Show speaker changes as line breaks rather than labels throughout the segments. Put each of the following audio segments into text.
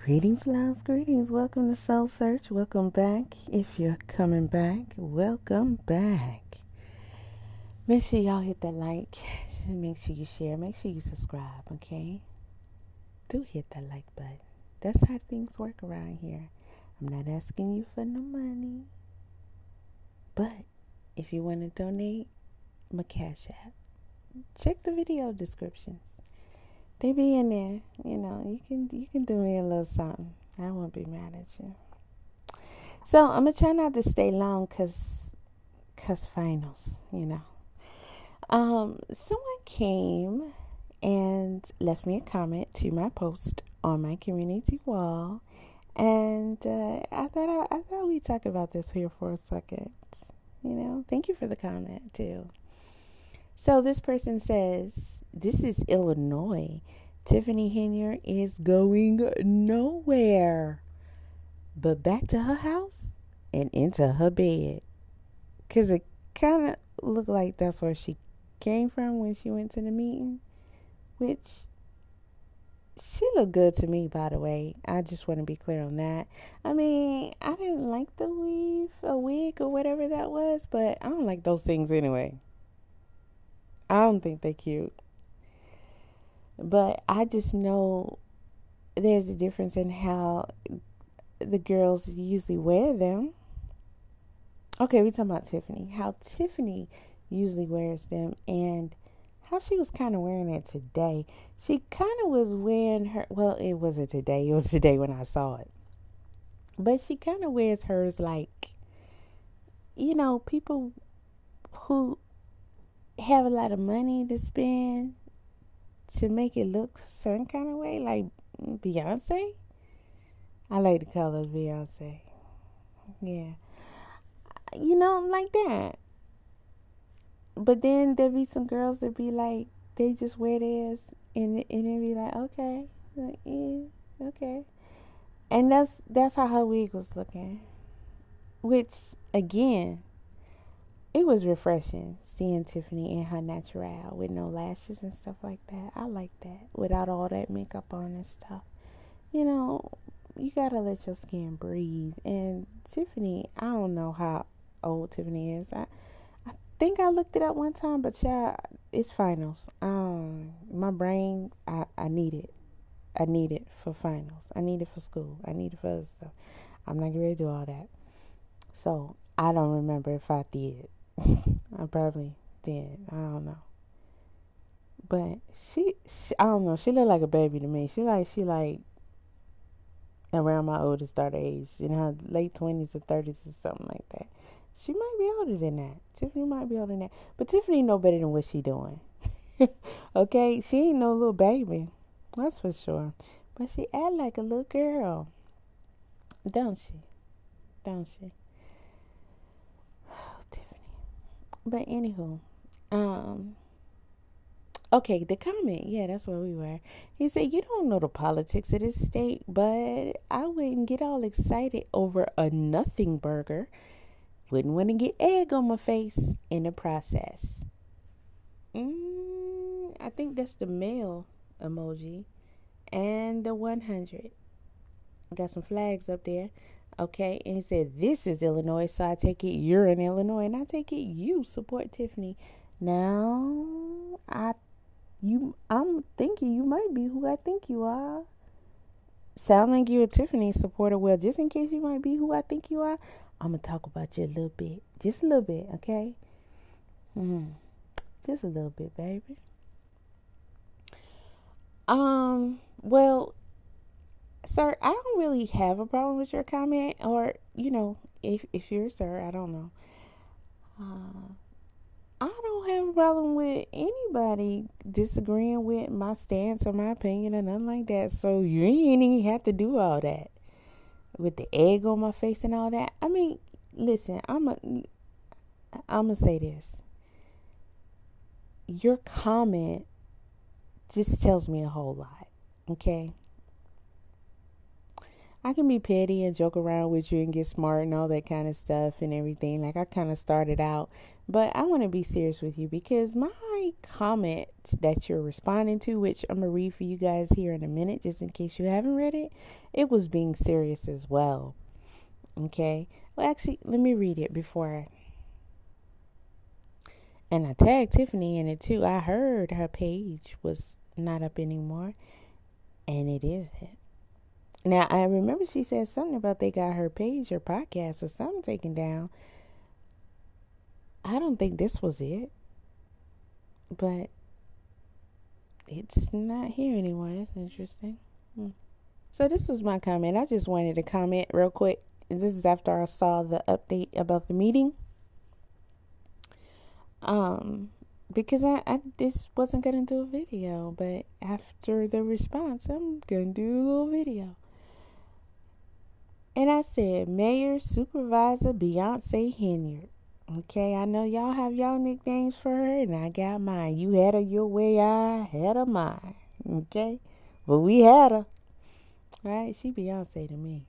Greetings, loves, greetings. Welcome to Soul Search. Welcome back. If you're coming back, welcome back. Make sure y'all hit that like. Make sure you share. Make sure you subscribe, okay? Do hit that like button. That's how things work around here. I'm not asking you for no money. But if you want to donate, my Cash App. Check the video descriptions. They be in there, you can do me a little something. I won't be mad at you. So I'm gonna try not to stay long cause finals, Someone came and left me a comment to my post on my community wall, and I thought we'd talk about this here for a second. Thank you for the comment too. So this person says, "This is Illinois. Tiffany Henyard is going nowhere but back to her house and into her bed." Because it kind of looked like that's where she came from when she went to the meeting. Which, she looked good to me, by the way. I just want to be clear on that. I mean, I didn't like the wig or whatever that was. But I don't like those things anyway. I don't think they're cute. But I just know there's a difference in how the girls usually wear them. Okay, we're talking about Tiffany. How Tiffany usually wears them and how she was kind of wearing it today. She kind of was wearing her, well, it wasn't today. It was today when I saw it. But she kind of wears hers like, people who have a lot of money to spend to make it look a certain kind of way, like Beyonce. I like the color of Beyonce. Yeah. Like that. But then there be some girls that be like, they just wear theirs and it be like, okay. Like, yeah, okay. And that's how her wig was looking. Which, again, it was refreshing seeing Tiffany in her natural with no lashes and stuff like that. I like that. Without all that makeup on and stuff. You gotta let your skin breathe. And Tiffany, I don't know how old Tiffany is. I think I looked it up one time, but yeah, it's finals. My brain, I need it. I need it for finals. I need it for school. I need it for other stuff. I'm not ready to do all that. So, I don't remember if I did. I probably did. I don't know. But she I don't know. She looked like a baby to me. She like around my oldest daughter age, in her late 20s or 30s or something like that. She might be older than that. Tiffany might be older than that. But Tiffany know better than what she doing. Okay? She ain't no little baby. That's for sure. But she act like a little girl. Don't she? But anywho, okay, the comment, yeah, that's where we were. He said, "You don't know the politics of this state, but I wouldn't get all excited over a nothing burger. Wouldn't want to get egg on my face in the process." I think that's the male emoji and the 100. Got some flags up there. Okay, and he said, "This is Illinois, so I take it you're in Illinois, and I take it you support Tiffany." Now, I'm thinking you might be who I think you are. Sound like you're a Tiffany supporter. Well, just in case you might be who I think you are, I'm gonna talk about you a little bit, just a little bit, okay? Just a little bit, baby. Well, sir, I don't really have a problem with your comment, or, if you're a sir, I don't know. I don't have a problem with anybody disagreeing with my stance or my opinion or nothing like that. So you ain't even have to do all that with the egg on my face and all that. I mean, listen, I'm gonna say this. Your comment just tells me a whole lot, okay? I can be petty and joke around with you and get smart and all that kind of stuff and everything. Like, I kind of started out. But I want to be serious with you because my comment that you're responding to, which I'm going to read for you guys here in a minute, just in case you haven't read it, it was being serious as well. Okay? Well, actually, let me read it before and I tagged Tiffany in it too. I heard her page was not up anymore, and it isn't. Now, I remember she said something about they got her page or podcast or something taken down. I don't think this was it, but it's not here anymore. That's interesting. So this was my comment. I just wanted to comment real quick. This is after I saw the update about the meeting. Because I just wasn't going to do a video, but after the response, I'm going to do a little video. And I said, Mayor Supervisor Beyonce Henyard. Okay, I know y'all have y'all nicknames for her, and I got mine. You had her your way, I had her mine. Okay, but we had her. All right, she Beyonce to me.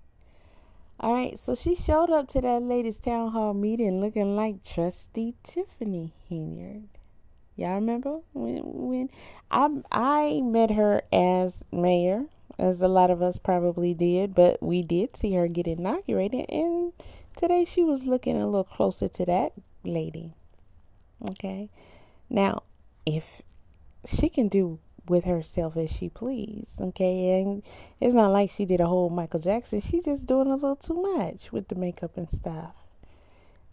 All right, so she showed up to that latest town hall meeting looking like trusty Tiffany Henyard. Y'all remember when I met her as mayor, as a lot of us probably did, but we did see her get inaugurated, and today she was looking a little closer to that lady. Okay, now if she can do with herself as she please, okay, and it's not like she did a whole Michael Jackson. She's just doing a little too much with the makeup and stuff.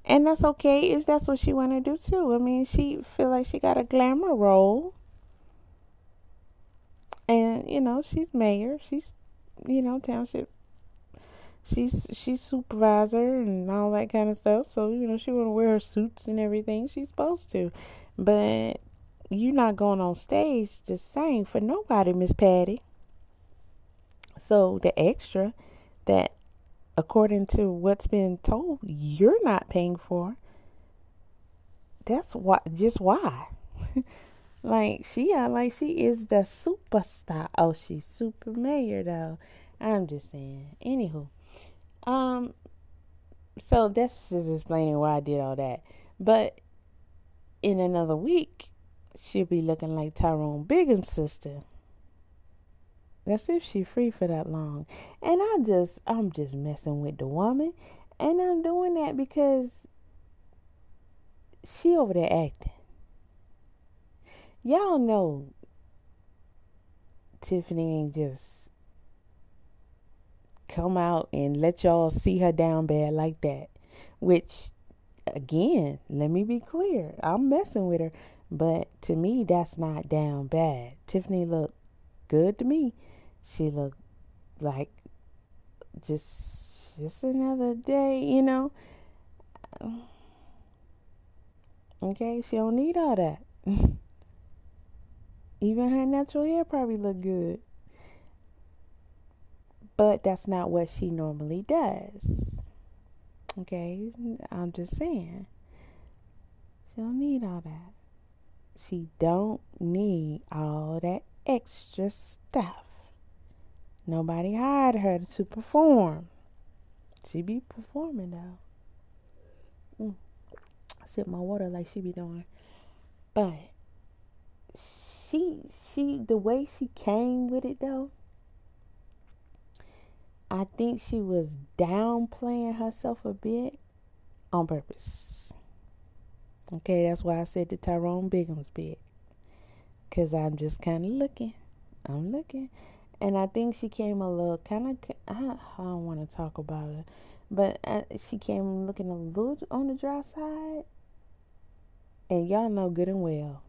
And that's okay if that's what she want to do too. I mean, she feel like she got a glamour role. And, you know, she's mayor. She's, you know, township. She's supervisor and all that kind of stuff. So, you know, she want to wear her suits and everything. She's supposed to. But you're not going on stage to sing for nobody, Miss Patty. So the extra that, according to what's been told, you're not paying for. That's why. Just why? Like she is the superstar. Oh, she's super mayor though. I'm just saying. Anywho, so that's just explaining why I did all that. But in another week, she'll be looking like Tyrone Bigum's sister. That's if she's free for that long. And I'm just messing with the woman. And I'm doing that because she over there acting. Y'all know Tiffany ain't just come out and let y'all see her down bad like that. Which, again, let me be clear. I'm messing with her. But to me, that's not down bad. Tiffany looked good to me. She looked like just another day, you know. Okay, she don't need all that. Even her natural hair probably look good. But that's not what she normally does. Okay, I'm just saying. She don't need all that. She don't need all that extra stuff. Nobody hired her to perform. She be performing though. Sip my water like she be doing. But she the way she came with it though, I think she was downplaying herself a bit on purpose. Okay, that's why I said the Tyrone Bigum's bit. Because I'm just kind of looking. I'm looking. And I think she came a little kind of, I don't want to talk about it. But she came looking a little on the dry side. And y'all know good and well,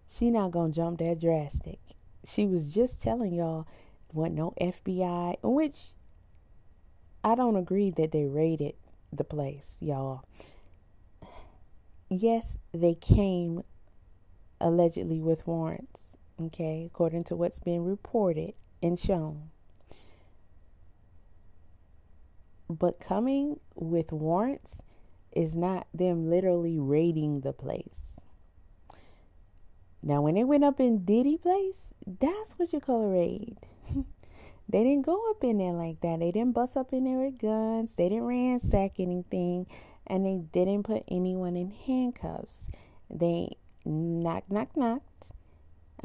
she not going to jump that drastic. She was just telling y'all there wasn't no FBI, which I don't agree that they raided the place, y'all. Yes, they came allegedly with warrants, okay, according to what's been reported and shown. But coming with warrants is not them literally raiding the place. Now, when they went up in Diddy place, that's what you call a raid. They didn't go up in there like that. They didn't bust up in there with guns. They didn't ransack anything. And they didn't put anyone in handcuffs. They knocked.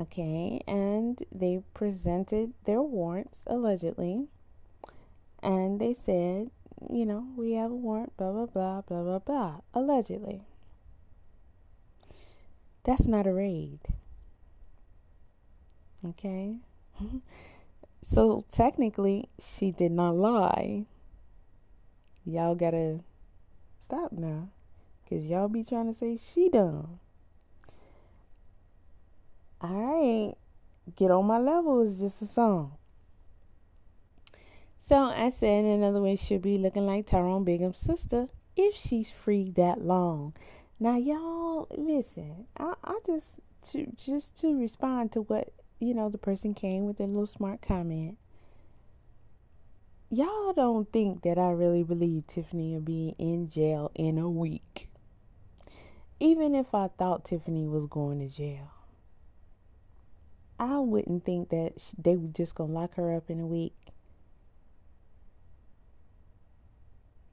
Okay. And they presented their warrants, allegedly. And they said, we have a warrant, blah, blah, blah, blah, blah, blah. Allegedly. That's not a raid. Okay. So technically, she did not lie. Y'all gotta stop now, because y'all be trying to say she done. Alright, get on my level is just a song. So I said, in other words, she'll be looking like Tyrone Bigum's sister if she's free that long. Now, y'all, listen, I just to respond to what, the person came with a little smart comment. Y'all don't think that I really believe Tiffany will be in jail in a week. Even if I thought Tiffany was going to jail, I wouldn't think that they were just going to lock her up in a week.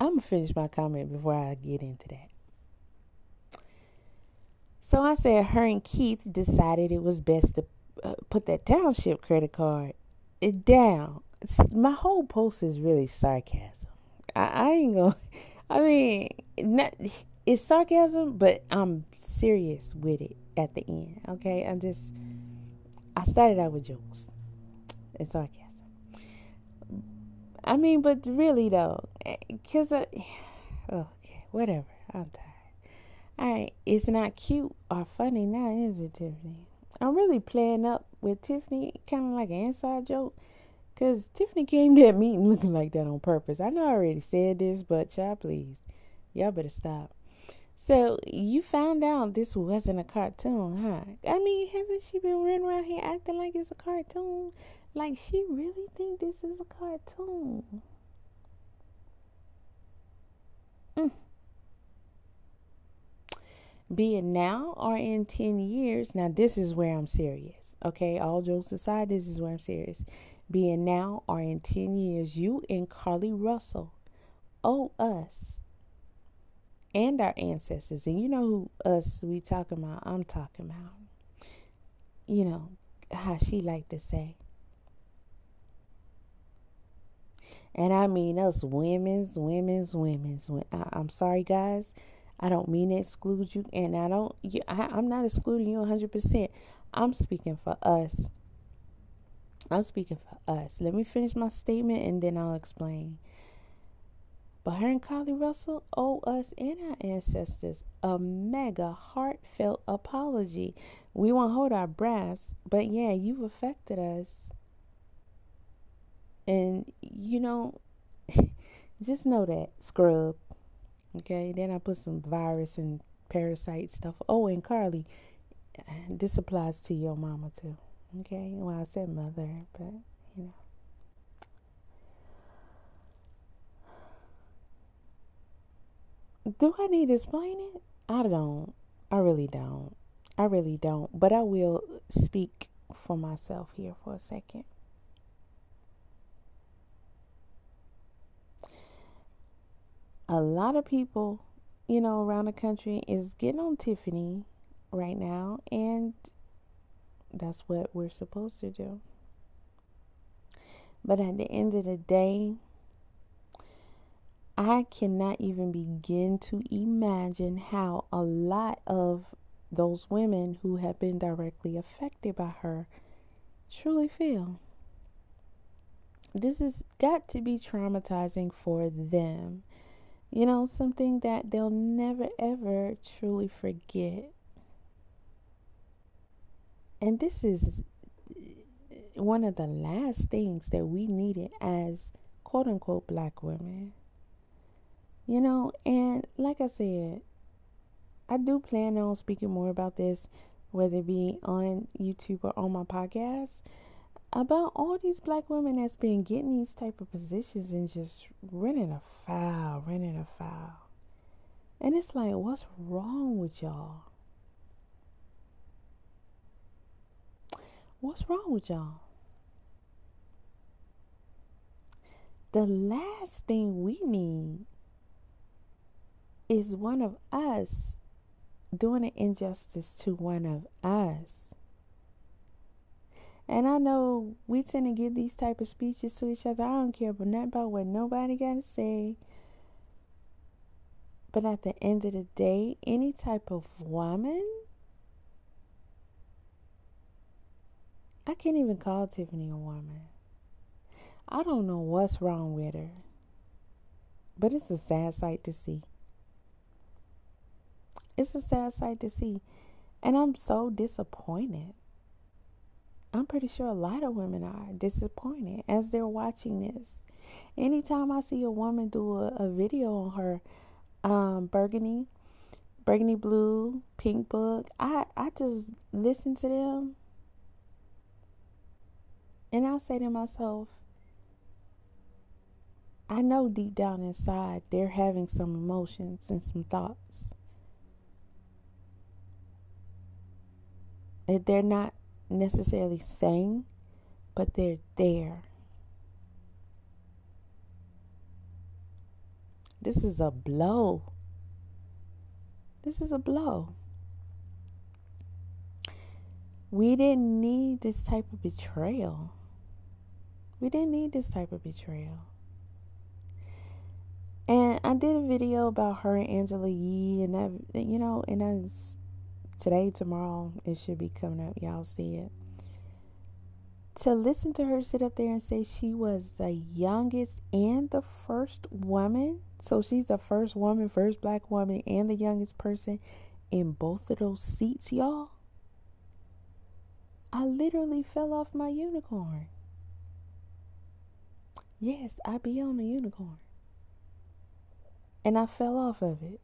I'm going to finish my comment before I get into that. So I said her and Keith decided it was best to put that township credit card down. My whole post is really sarcasm. I ain't gonna, it's sarcasm, but I'm serious with it at the end. Okay, I started out with jokes and sarcasm. But really though, because okay, whatever. I'm tired. Alright, it's not cute or funny now, is it, Tiffany? I'm really playing up with Tiffany, kind of like an inside joke, because Tiffany came to that meeting looking like that on purpose. I know I already said this, but y'all, please, y'all better stop. So, you found out this wasn't a cartoon, huh? Hasn't she been running around here acting like it's a cartoon? Like, she really think this is a cartoon? Be it now or in 10 years. Now, this is where I'm serious. Okay, all jokes aside, this is where I'm serious. Be it now or in 10 years, you and Carly Russell owe us and our ancestors. And you know who us we talking about, I'm talking about. How she like to say. And I mean us women's. I'm sorry, guys. I don't mean to exclude you, and I'm not excluding you 100%. I'm speaking for us. Let me finish my statement, and then I'll explain. But her and Carly Russell owe us and our ancestors a mega heartfelt apology. We won't hold our breaths, but yeah, you've affected us. And, just know that, scrub. Okay, then I put some virus and parasite stuff. Oh, and Carly, this applies to your mama too. Okay, well, I said mother, but Do I need to explain it? I don't. I really don't. But I will speak for myself here for a second. A lot of people, around the country is getting on Tiffany right now, and that's what we're supposed to do. But at the end of the day, I cannot even begin to imagine how a lot of those women who have been directly affected by her truly feel. This has got to be traumatizing for them. Something that they'll never, ever truly forget. And this is one of the last things that we needed as quote unquote black women. And like I said, I do plan on speaking more about this, whether it be on YouTube or on my podcast, about all these black women that's been getting these type of positions and just running afoul. And it's like, what's wrong with y'all? What's wrong with y'all? The last thing we need is one of us doing an injustice to one of us. And I know we tend to give these type of speeches to each other. I don't care about nothing about what nobody got to say. But at the end of the day, any type of woman, I can't even call Tiffany a woman. I don't know what's wrong with her. But it's a sad sight to see. It's a sad sight to see. And I'm so disappointed. I'm pretty sure a lot of women are disappointed as they're watching this. Anytime I see a woman do a video on her burgundy blue, pink book, I just listen to them. And I say to myself, I know deep down inside they're having some emotions and some thoughts. That they're not necessarily saying, but they're there. This is a blow. This is a blow. We didn't need this type of betrayal. We didn't need this type of betrayal. And I did a video about her and Angela Yee, and that, and that's today, tomorrow, it should be coming up. Y'all see it. To listen to her sit up there and say she was the youngest and the first woman. So she's the first woman, first black woman, and the youngest person in both of those seats, y'all. I literally fell off my unicorn. Yes, I be on the unicorn. And I fell off of it.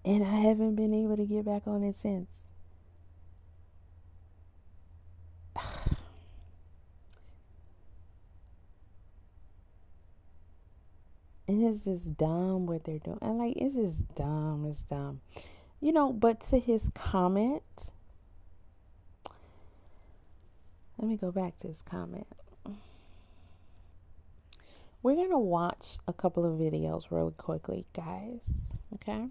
And I haven't been able to get back on it since. And it's just dumb what they're doing. And like, it's just dumb. It's dumb. But to his comment, let me go back to his comment. We're going to watch a couple of videos really quickly, guys. Okay?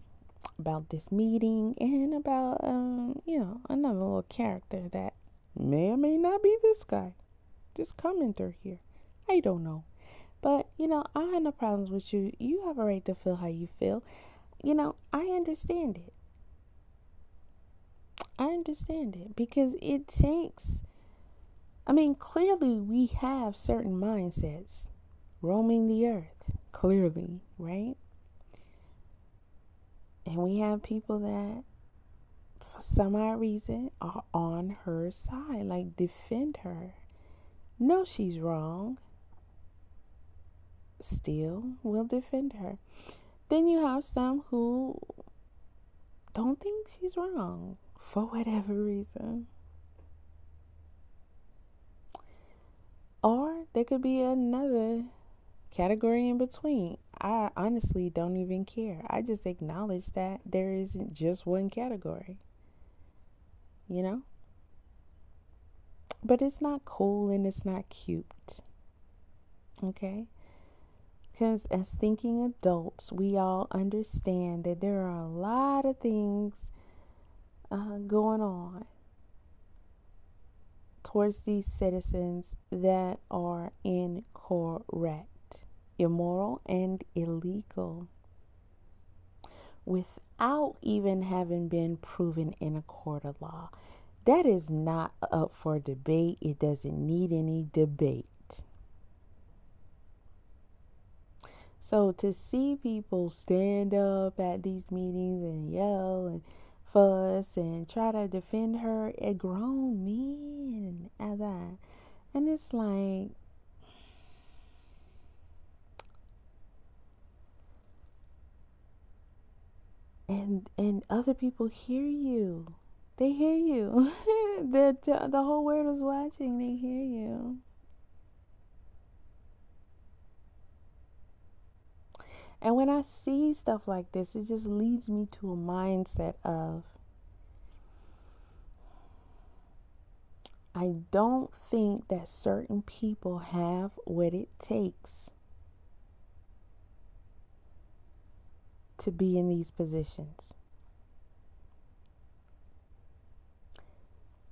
About this meeting and about, another little character that may or may not be this guy. This commenter here. I don't know. But, I have no problems with you. You have a right to feel how you feel. I understand it. I understand it because it takes, clearly we have certain mindsets roaming the earth, clearly, right? And we have people that, for some odd reason, are on her side, like defend her. No, she's wrong. Still will defend her. Then you have some who don't think she's wrong for whatever reason. Or there could be another category in between. I honestly don't even care. I just acknowledge that there isn't just one category. But it's not cool and it's not cute. Okay? Because as thinking adults, we all understand that there are a lot of things going on towards these citizens that are incorrect, immoral, and illegal, without even having been proven in a court of law. That is not up for debate. It doesn't need any debate. So to see people stand up at these meetings and yell and fuss and try to defend her, a grown men at that, and it's like, and other people hear you. They hear you. The whole world is watching. They hear you. And when I see stuff like this, it just leads me to a mindset of, I don't think that certain people have what it takes to be in these positions.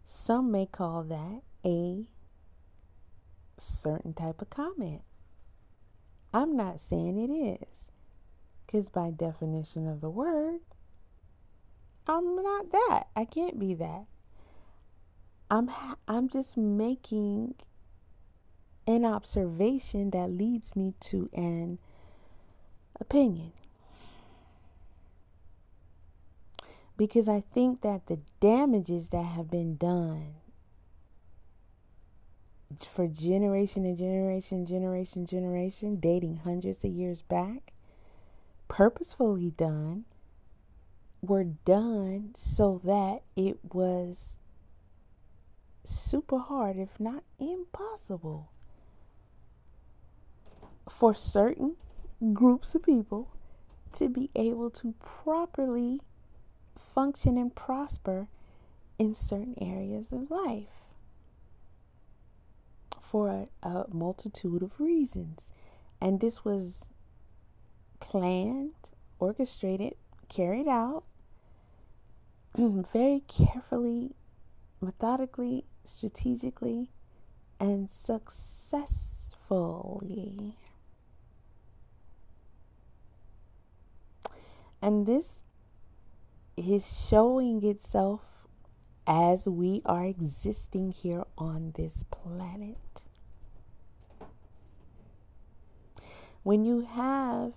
Some may call that a certain type of comment. I'm not saying it is, because by definition of the word, I'm not that. I can't be that. I'm just making an observation that leads me to an opinion. Because I think that the damages that have been done for generation and generation, dating hundreds of years back, purposefully done, were done so that it was super hard, if not impossible, for certain groups of people to be able to properly function and prosper in certain areas of life for a multitude of reasons. And this was planned, orchestrated, carried out very carefully, methodically, strategically, and successfully. And this is showing itself as we are existing here on this planet. When you have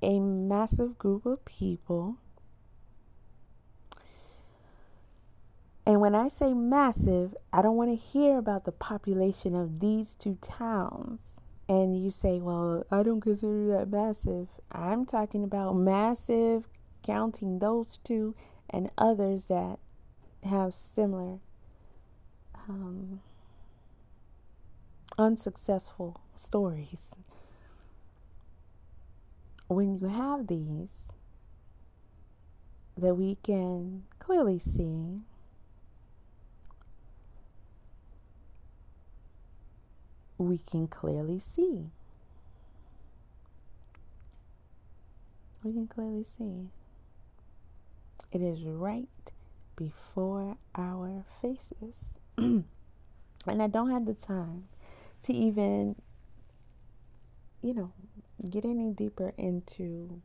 a massive group of people, and when I say massive, I don't want to hear about the population of these two towns. And you say, well, I don't consider that massive. I'm talking about massive, counting those two and others that have similar unsuccessful stories. When you have these that we can clearly see, we can clearly see. It is right before our faces. And I don't have the time to even, get any deeper into,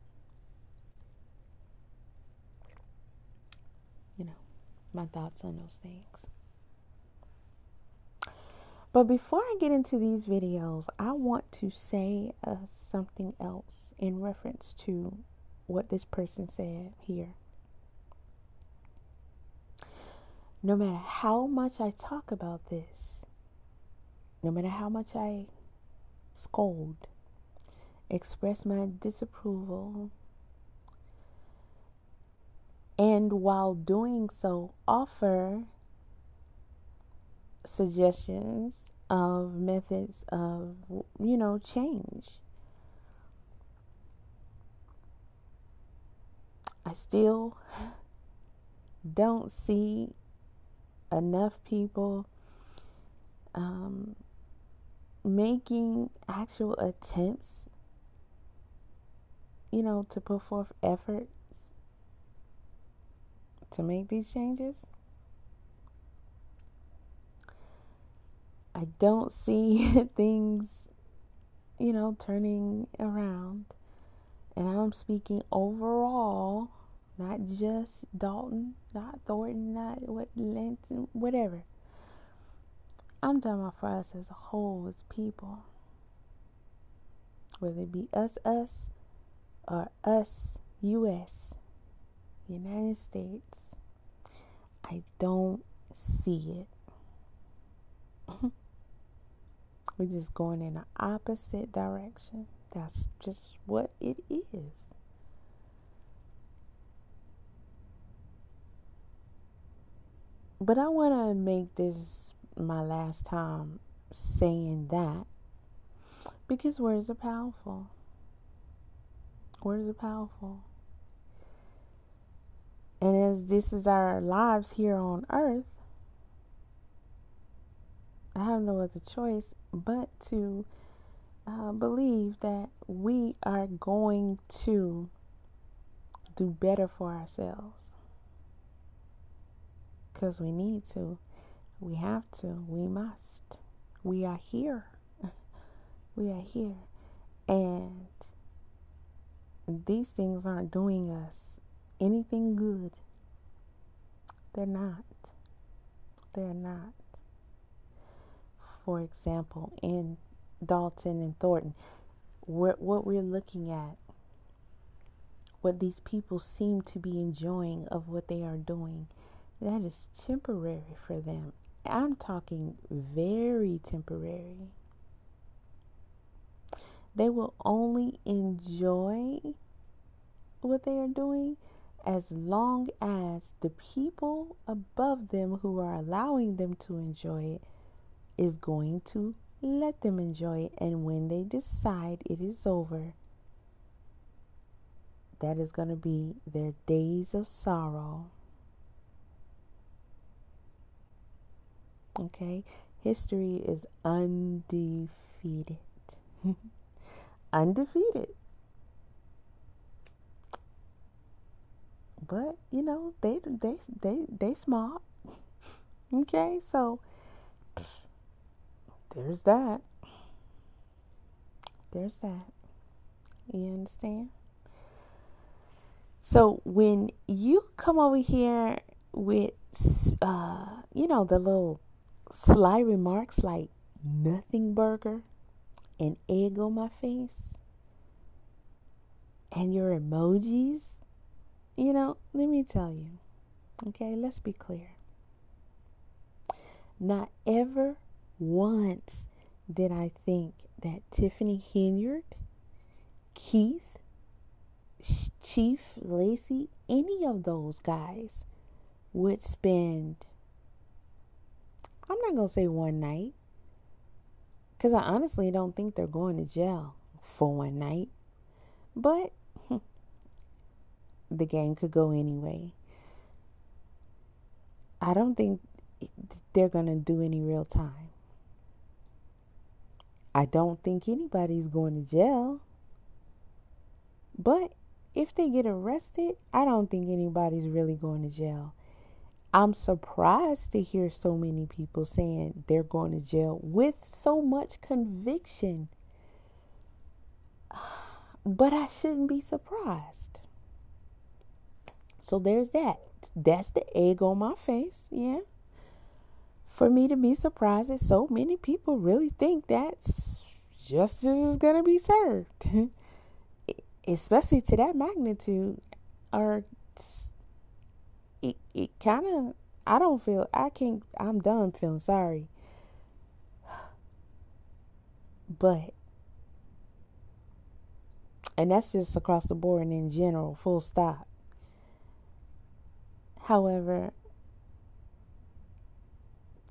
my thoughts on those things. But before I get into these videos, I want to say something else in reference to what this person said here. No matter how much I talk about this, no matter how much I scold, express my disapproval, and while doing so, offer suggestions of methods of, change, I still don't see enough people making actual attempts, to put forth efforts to make these changes. I don't see things, turning around. And I'm speaking overall, not just Dolton, not Thornton, not Linton, whatever. I'm talking about for us as a whole, as people. Whether it be us, or us, U.S., United States. I don't see it. We're just going in the opposite direction. That's just what it is. But I want to make this my last time saying that, because words are powerful. Words are powerful. And as this is our lives here on earth, I have no other choice but to believe that we are going to do better for ourselves. Because we need to. We have to. We must. We are here. We are here. And these things aren't doing us anything good. They're not. They're not. For example, in Dolton and Thornton, what we're looking at, what these people seem to be enjoying of what they are doing, that is temporary for them. I'm talking very temporary. They will only enjoy what they are doing as long as the people above them who are allowing them to enjoy it is going to let them enjoy it. And when they decide it is over, that is going to be their days of sorrow. Okay? History is undefeated. Undefeated. But, you know, they smart. Okay? So there's that. There's that. You understand? So when you come over here with, the little sly remarks like nothing burger and egg on my face and your emojis, let me tell you, okay, let's be clear. Not ever once did I think that Tiffany Henyard, Keith, Chief, Lacey, any of those guys would spend, I'm not going to say one night, because I honestly don't think they're going to jail for one night. But the game could go anyway. I don't think they're going to do any real time. I don't think anybody's going to jail. But if they get arrested, I don't think anybody's really going to jail. I'm surprised to hear so many people saying they're going to jail with so much conviction. But I shouldn't be surprised. So there's that. That's the egg on my face, yeah. For me to be surprised that so many people really think that justice is going to be served. Especially to that magnitude. Or it kind of, I'm done feeling sorry. But, and that's just across the board and in general, full stop. However,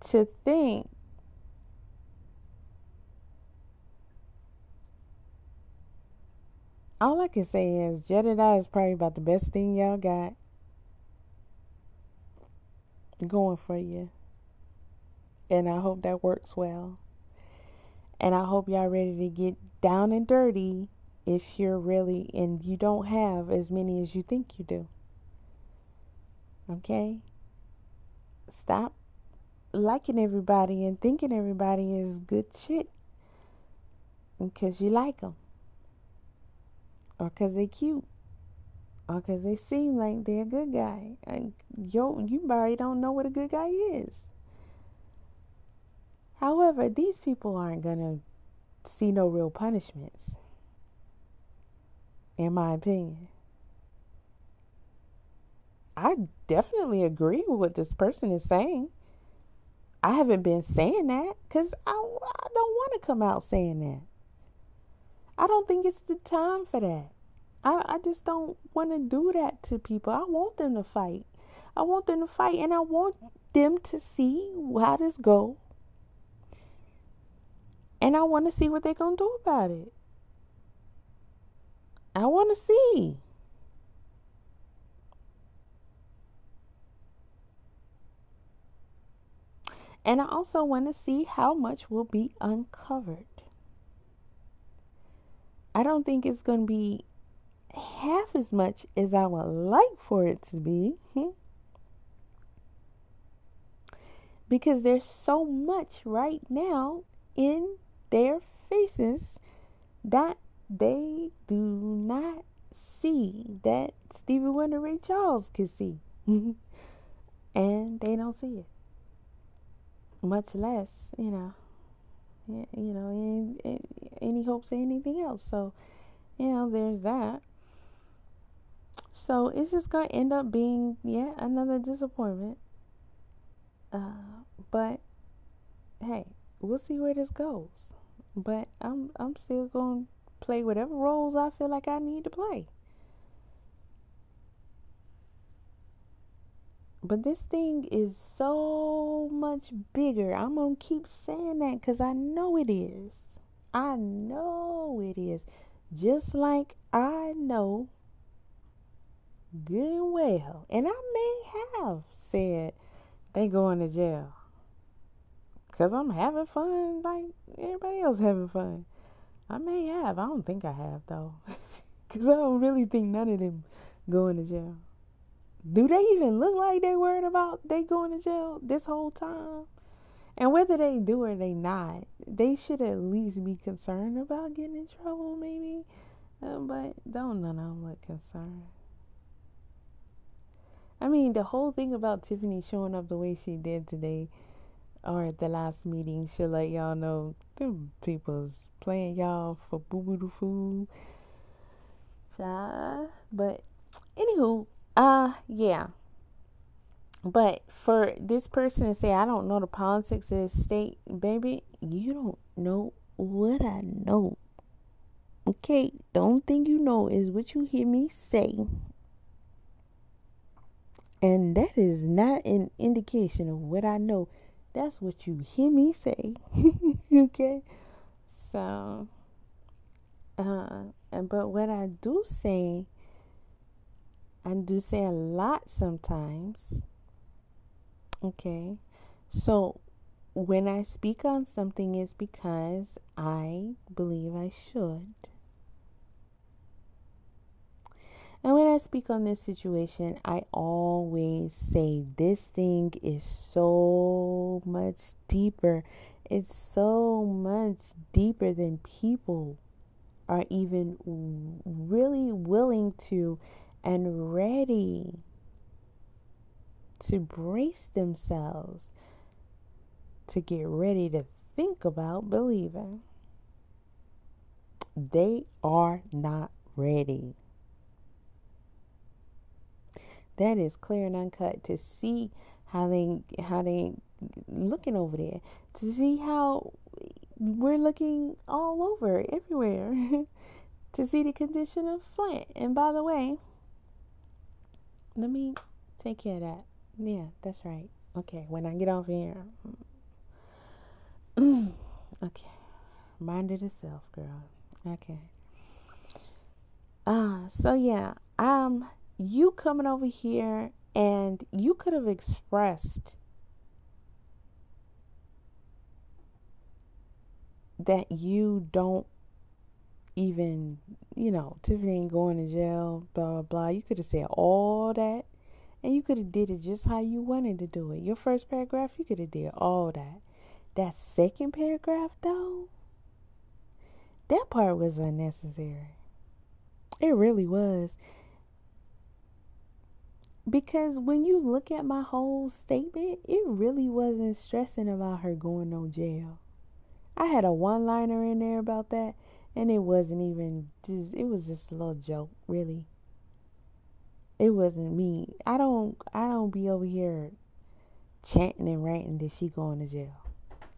to think all I can say is Jedediah is probably about the best thing y'all got going for you. And I hope that works well. And I hope y'all ready to get down and dirty if you're really, and you don't have as many as you think you do. Okay? Stop liking everybody and thinking everybody is good shit because you like them. Or because they cute. Or because they seem like they're a good guy. And you already don't know what a good guy is. However, these people aren't going to see no real punishments. In my opinion. I definitely agree with what this person is saying. I haven't been saying that because I don't want to come out saying that. I don't think it's the time for that. I just don't want to do that to people. I want them to fight. I want them to fight, and I want them to see how this goes. And I want to see what they're going to do about it. I want to see. And I also want to see how much will be uncovered. I don't think it's going to be half as much as I would like for it to be. Because there's so much right now in their faces that they do not see, that Stevie Wonder, Ray Charles could see. And they don't see it. Much less, any hopes of anything else. So, there's that. So it's just going to end up being, another disappointment. But hey, we'll see where this goes. But I'm still going to play whatever roles I feel like I need to play. But this thing is so much bigger. I'm going to keep saying that because I know it is. I know it is. Just like I know good and well. And I may have said they going to jail because I'm having fun like everybody else having fun. I may have. I don't think I have, though. Because I don't really think none of them going to jail. Do they even look like they worried about they going to jail this whole time? And whether they do or they not, they should at least be concerned about getting in trouble, maybe. But don't none of them look concerned. I mean, the whole thing about Tiffany showing up the way she did today, or at the last meeting, she'll let y'all know them people's playing y'all for boo-boo-doo-foo. But, anywho, yeah. But for this person to say, I don't know the politics of the state, baby, you don't know what I know. Okay? The only thing you know is what you hear me say. And that is not an indication of what I know. That's what you hear me say. Okay? So, but what I do say a lot sometimes. Okay? So, when I speak on something, it's because I believe I should. And when I speak on this situation, I always say this thing is so much deeper. It's so much deeper than people are even really willing to and ready to brace themselves to get ready to think about believing. They are not ready. That is clear and uncut. To see how they looking over there, to see how we're looking all over everywhere, to see the condition of Flint. And by the way, let me take care of that. Yeah, that's right. Okay, when I get off here, okay, mind it itself, girl. Okay. So yeah, you coming over here, and you could have expressed that you don't even, Tiffany ain't going to jail, blah, blah, blah. You could have said all that, and you could have did it just how you wanted to do it. Your first paragraph, you could have did all that. That second paragraph, though, that part was unnecessary. It really was. Because when you look at my whole statement, it really wasn't stressing about her going no jail. I had a one-liner in there about that, and it wasn't even it was just a little joke, really. It wasn't me. I don't be over here chanting and ranting that she going to jail.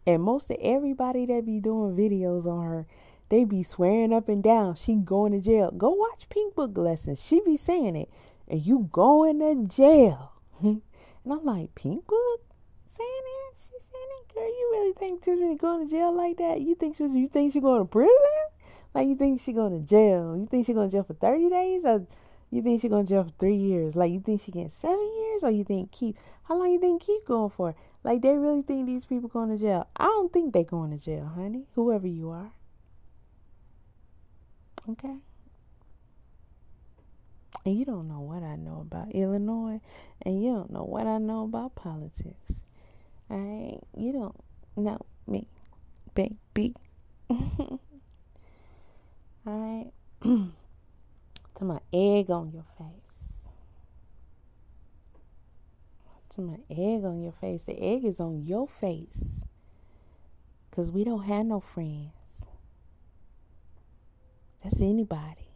And most of everybody that be doing videos on her, they be swearing up and down she going to jail. Go watch Pink Book Lessons. She be saying it. And you going to jail. And I'm like, Pink Book saying it? She saying it? Girl, you really think Tiffany going to jail like that? You think she going to prison? Like, you think she going to jail? You think she going to jail for 30 days? Or You think she going to jail for 3 years? Like, you think she getting 7 years? Or you think how long you think keep going for? Like, they really think these people going to jail? I don't think they going to jail, honey. Whoever you are. Okay? And you don't know what I know about Illinois. And you don't know what I know about politics. Alright? You don't know me, baby. Alright? To my egg on your face. To my egg on your face. The egg is on your face. Because we don't have no friends. That's anybody.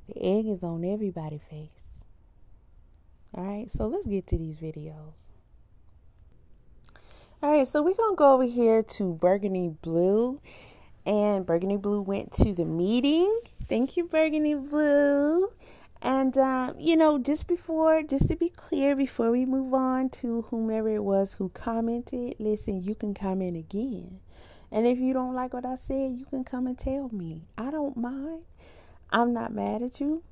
The egg is on everybody's face. Alright, so let's get to these videos. Alright, so we're going to go over here to Burgundy Blue. And Burgundy Blue went to the meeting. Thank you, Burgundy Blue. And, just to be clear, before we move on to whomever it was who commented, listen, you can comment again. And if you don't like what I said, you can come and tell me. I don't mind. I'm not mad at you.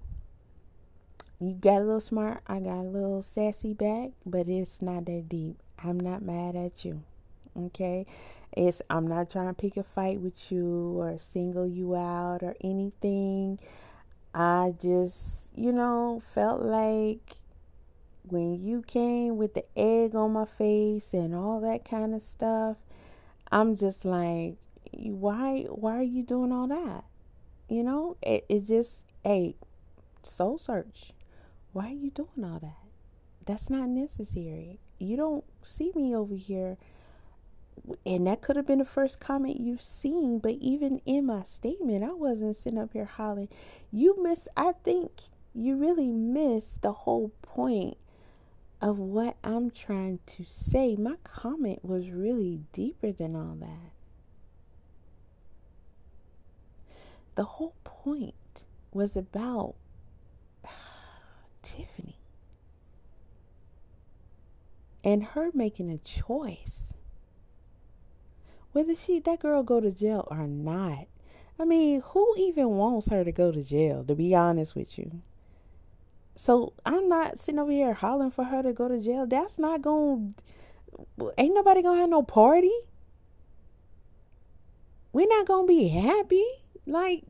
You got a little smart. I got a little sassy back, but it's not that deep. I'm not mad at you. Okay? I'm not trying to pick a fight with you or single you out or anything. I just, felt like when you came with the egg on my face and all that kind of stuff, I'm just like, why are you doing all that? It's just, hey, soul search. Why are you doing all that? That's not necessary. You don't see me over here. And that could have been the first comment you've seen. But even in my statement, I wasn't sitting up here hollering. I think you really missed the whole point of what I'm trying to say. My comment was really deeper than all that. The whole point was about Tiffany and her making a choice whether that girl go to jail or not. I mean, who even wants her to go to jail, to be honest with you? So I'm not sitting over here hollering for her to go to jail. That's not ain't nobody gonna have no party. We're not gonna be happy. Like,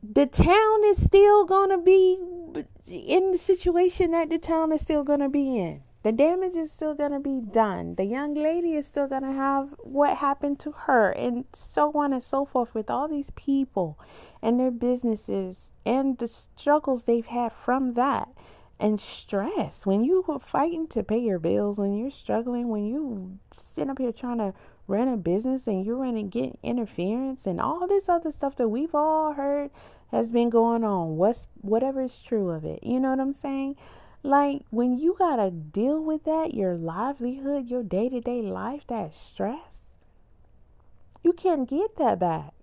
the town is still gonna be in the situation that the town is still gonna be in. The damage is still going to be done. The young lady is still going to have what happened to her, and so on and so forth, with all these people and their businesses and the struggles they've had from that, and stress. When you were fighting to pay your bills, when you're struggling, when you sit up here trying to run a business and you're running, get interference and all this other stuff that we've all heard has been going on. Whatever is true of it. You know what I'm saying? Like, when you got to deal with that, your livelihood, your day-to-day life, that stress, you can't get that back.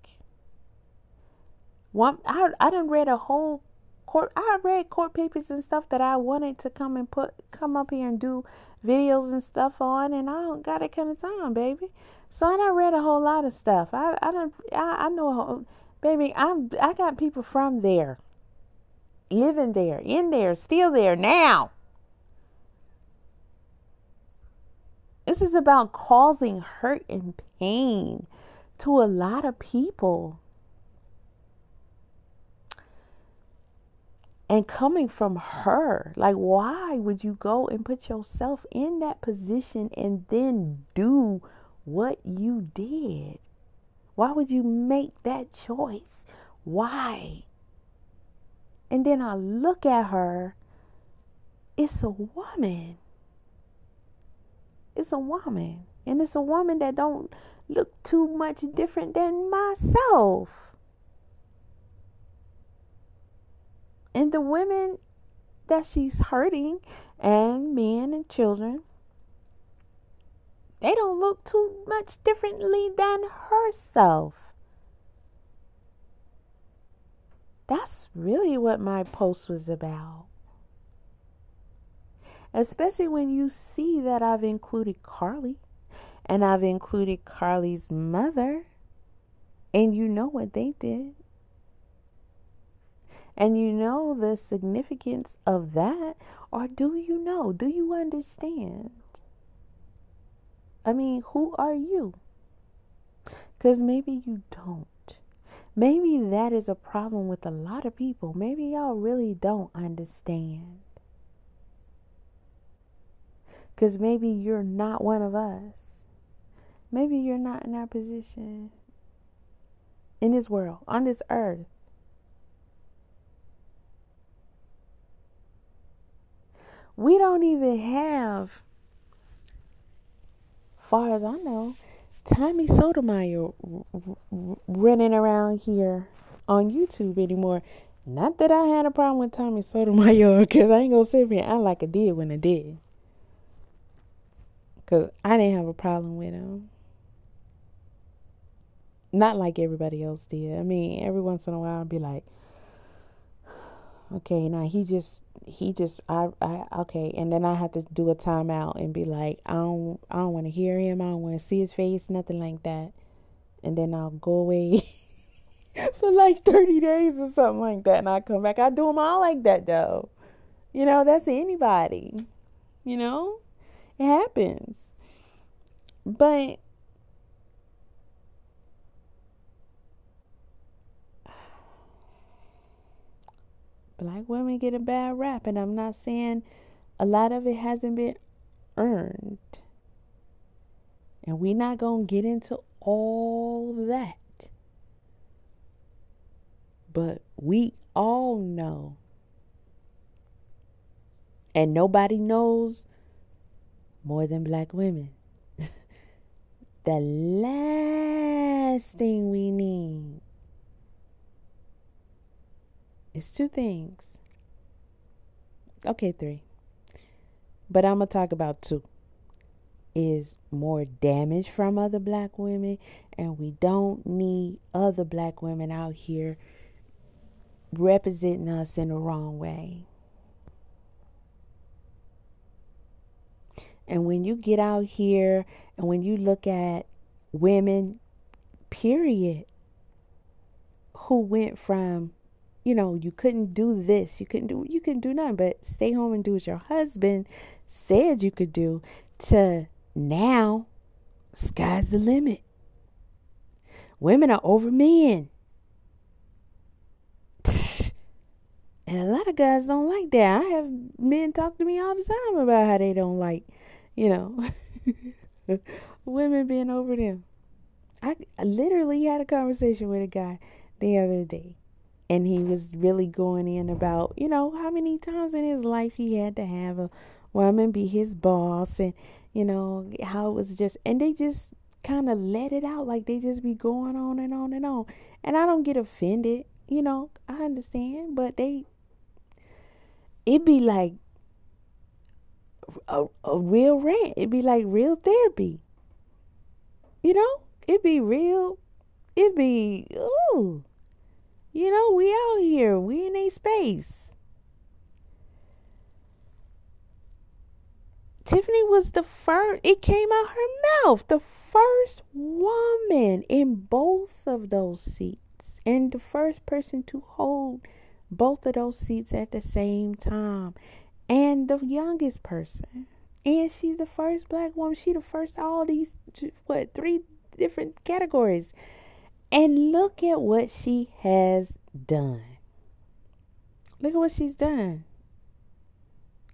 I done read a whole court. I read court papers and stuff that I wanted to come up here and do videos and stuff on, and I don't got that kind of time, baby. So I done read a whole lot of stuff. I know, baby, I got people from there. Living there, in there, still there now. This is about causing hurt and pain to a lot of people. And coming from her, like, why would you go and put yourself in that position and then do what you did? Why would you make that choice? Why? And then I look at her. It's a woman. It's a woman. And it's a woman that don't look too much different than myself. And the women that she's hurting, and men and children, they don't look too much differently than herself. That's really what my post was about. Especially when you see that I've included Carly And I've included Carly's mother. And you know what they did. And you know the significance of that. Or do you know? Do you understand? I mean, who are you? Because maybe you don't. Maybe that is a problem with a lot of people. Maybe y'all really don't understand. Because maybe you're not one of us. Maybe you're not in our position in this world, on this earth. We don't even have, far as I know, Tommy Sotomayor running around here on YouTube anymore. Not that I had a problem with Tommy Sotomayor, because I ain't going to sit here and act like I did when I did. Because I didn't have a problem with him. Not like everybody else did. I mean, every once in a while I'd be like, okay, now okay. And then I have to do a timeout and be like, I don't want to hear him. I don't want to see his face, nothing like that. And then I'll go away for like 30 days or something like that. And I come back. I do them all like that though. You know, that's anybody. You know, it happens. But black women get a bad rap, and I'm not saying a lot of it hasn't been earned. And we're not going to get into all that. But we all know, and nobody knows more than black women, the last thing we need is two things. Okay, three. But I'm going to talk about two. Is more damage from other black women. And we don't need other black women out here representing us in the wrong way. And when you get out here and when you look at women, period, who went from, you know, you couldn't do this, you couldn't do nothing but stay home and do what your husband said you could do, to now, sky's the limit. Women are over men. And a lot of guys don't like that. I have men talk to me all the time about how they don't like, you know, women being over them. I literally had a conversation with a guy the other day. And he was really going in about, you know, how many times in his life he had to have a woman be his boss. And, you know, how it was just, and they just kind of let it out. Like they just be going on and on and on. And I don't get offended. You know, I understand. But it'd be like a real rant. It'd be like real therapy. You know, it'd be real. It'd be, ooh. You know, we out here. We in a space. Tiffany was the first. It came out her mouth. The first woman in both of those seats. And the first person to hold both of those seats at the same time. And the youngest person. And she's the first black woman. She the first all these, 3 different categories. And look at what she has done. Look at what she's done.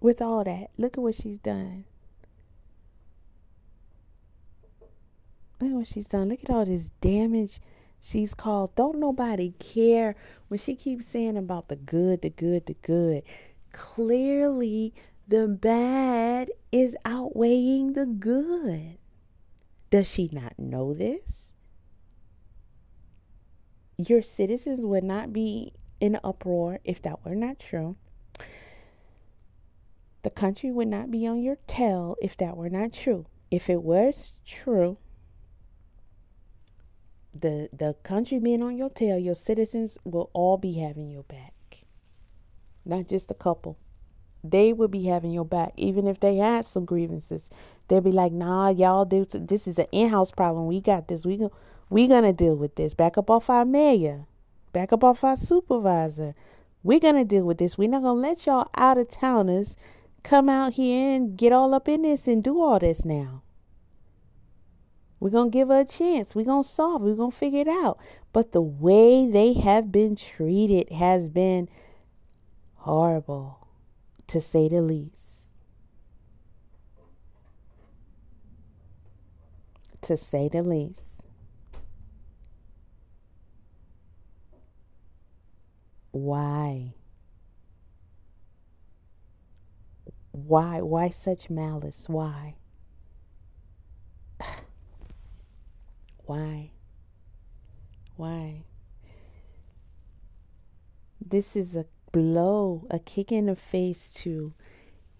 With all that. Look at what she's done. Look at what she's done. Look at all this damage she's caused. Don't nobody care when she keeps saying about the good, the good, the good. Clearly, the bad is outweighing the good. Does she not know this? Your citizens would not be in uproar if that were not true. The country would not be on your tail if that were not true. If it was true, the country being on your tail, your citizens will all be having your back. Not just a couple. They would be having your back. Even if they had some grievances, they'd be like, nah, y'all do. This is an in-house problem. We got this. We gonna deal with this. Back up off our mayor. Back up off our supervisor. We're gonna deal with this. We're not gonna let y'all out of towners come out here and get all up in this and do all this now. We're going to give her a chance. We're going to solve it. We're going to figure it out. But the way they have been treated has been horrible, to say the least. To say the least. Why? Why such malice? Why? Why? This is a blow, a kick in the face to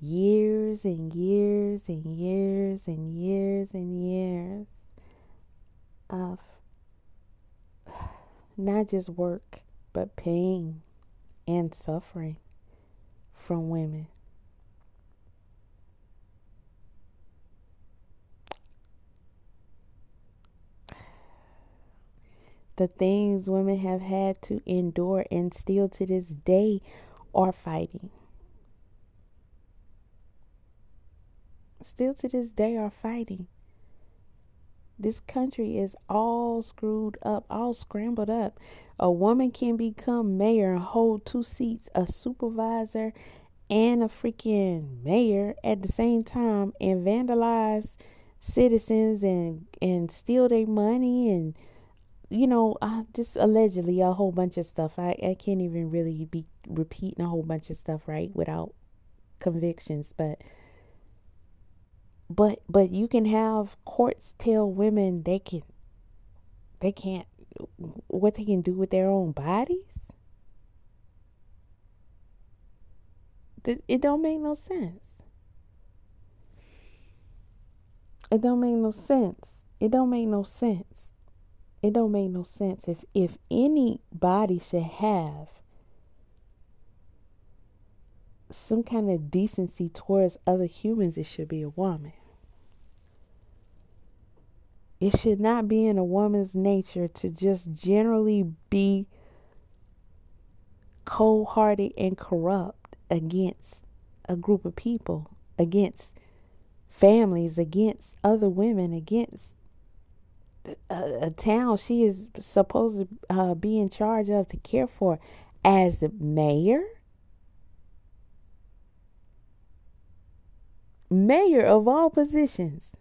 years and years and years and years and years of not just work, but pain and suffering from women. The things women have had to endure and still to this day are fighting. Still to this day are fighting. This country is all screwed up, all scrambled up. A woman can become mayor and hold 2 seats, a supervisor and a freaking mayor at the same time, and vandalize citizens and steal their money and just allegedly a whole bunch of stuff. I can't even really be repeating a whole bunch of stuff, right, without convictions. But you can have courts tell women they can't what they can do with their own bodies. It don't make no sense. It don't make no sense. It don't make no sense. It don't make no sense. If anybody should have some kind of decency towards other humans, it should be a woman. It should not be in a woman's nature to just generally be cold-hearted and corrupt against a group of people, against families, against other women, against a town she is supposed to be in charge of, to care for, as mayor of all positions.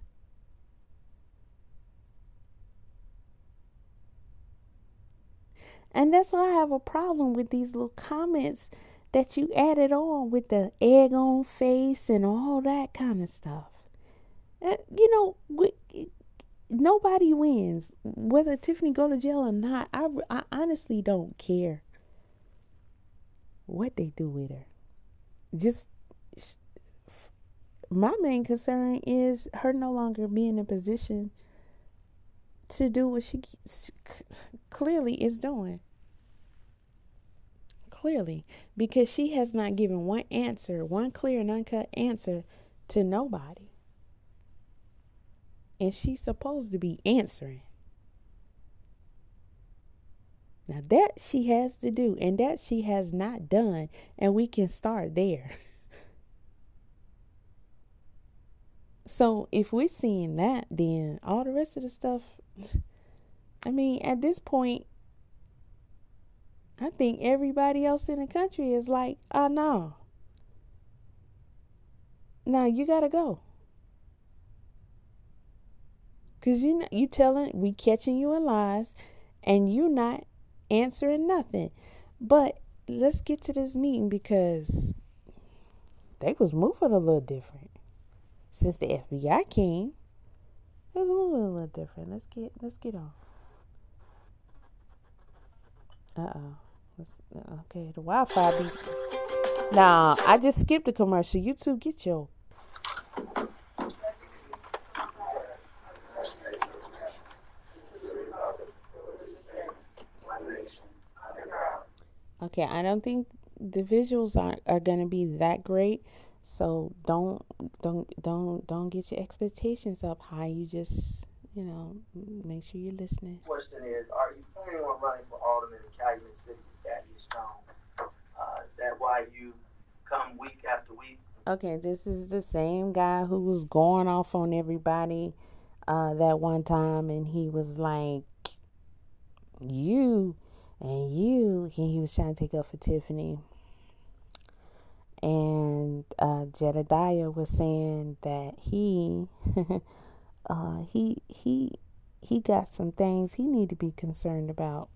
And that's why I have a problem with these little comments that you added on with the egg on face and all that kind of stuff. Nobody wins. Whether Tiffany go to jail or not, I honestly don't care what they do with her. Just my main concern is her no longer being in a position to do what she clearly is doing. Clearly. Because she has not given one clear and uncut answer to nobody. And she's supposed to be answering. Now that she has to do, and that she has not done, and we can start there. So if we're seeing that, then all the rest of the stuff, I mean, at this point, I think everybody else in the country is like, oh no. No, you gotta go. Because you telling, we catching you in lies, and you not answering nothing. But let's get to this meeting, because they was moving a little different. Since the FBI came, it was moving a little different. Let's get on. Okay, the Wi-Fi be. Nah, I just skipped the commercial. You two, get your. Okay, I don't think the visuals are gonna be that great. So don't get your expectations up high. You just, make sure you're listening.
Question is, are you planning on running for alderman in Calumet City with Thaddeus Jones? Is that why you come week after week?
Okay, this is the same guy who was going off on everybody that one time, and he was like, you, and he was trying to take up for Tiffany. And Jedediah was saying that he he got some things he need to be concerned about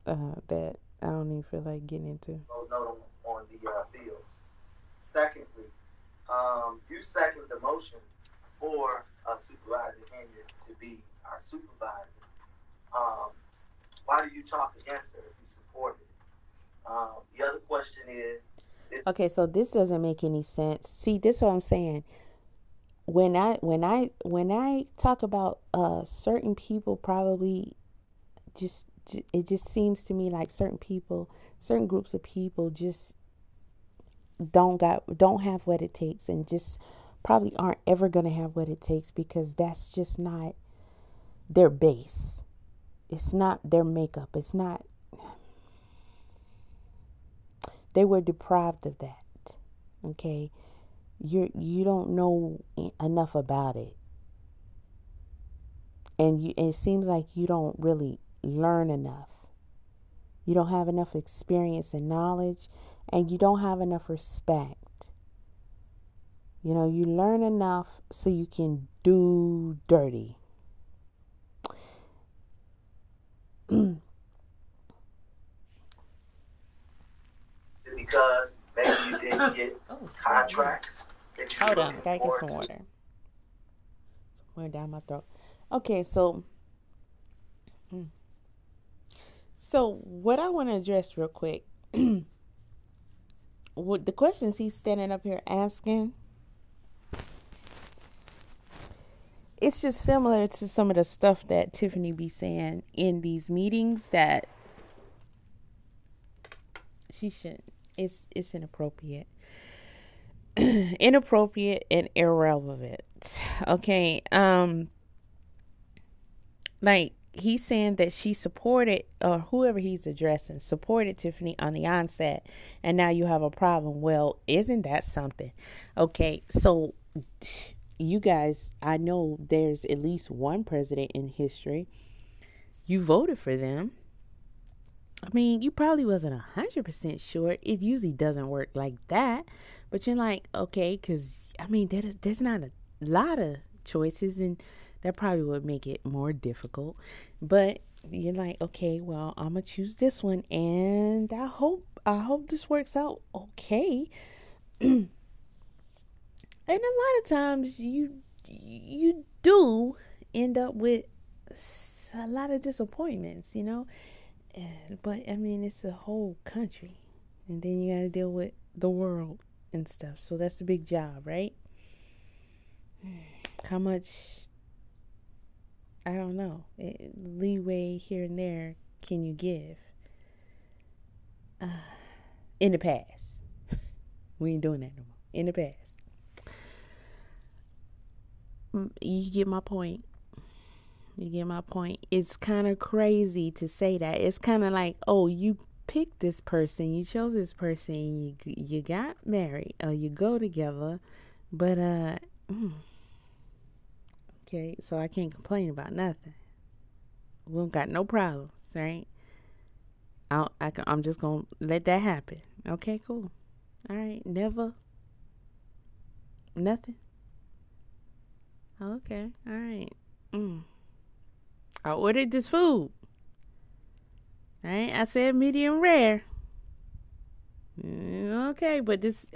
that I don't even feel like getting into.
Note on the fields. Secondly, you second the motion for Supervisor Henyard to be our supervisor. Why do you talk against her if you support it? The other question is.
Okay, so this doesn't make any sense. See, this is what I'm saying. When I talk about certain people, probably it just seems to me like certain groups of people just don't have what it takes, and just probably aren't ever gonna have what it takes, because that's just not their base. It's not their makeup. It's not. They were deprived of that. Okay, you don't know enough about it, and it seems like you don't really learn enough. You don't have enough experience and knowledge, and you don't have enough respect. You learn enough so you can do dirty.
Because maybe you didn't get contracts.
Hold on, gotta get some water. Went down my throat. Okay, so what I want to address real quick, what the questions he's standing up here asking, it's just similar to some of the stuff that Tiffany be saying in these meetings that she shouldn't. It's inappropriate. Inappropriate and irrelevant. Okay. Like he's saying that she supported, or whoever he's addressing, supported Tiffany on the onset, and now you have a problem. Well, isn't that something? Okay, so you guys, I know there's at least one president in history. You voted for them. I mean, you probably wasn't 100% sure. It usually doesn't work like that. But you're like, okay, because, I mean, there's not a lot of choices, and that probably would make it more difficult. But you're like, okay, well, I'm going to choose this one, and I hope this works out okay. And a lot of times you do end up with a lot of disappointments, But, I mean, it's a whole country. And then you got to deal with the world and stuff. So that's a big job, right? How much, I don't know, leeway here and there can you give? In the past. We ain't doing that no more. In the past. You get my point. It's kind of crazy to say that. It's kind of like, oh, you picked this person, you chose this person, you got married, or you go together, but okay, so I can't complain about nothing. We don't got no problems, right? I'm just gonna let that happen. Okay, cool. All right, never, nothing. Okay, all right. I ordered this food. Right? I said medium rare. Okay, but this.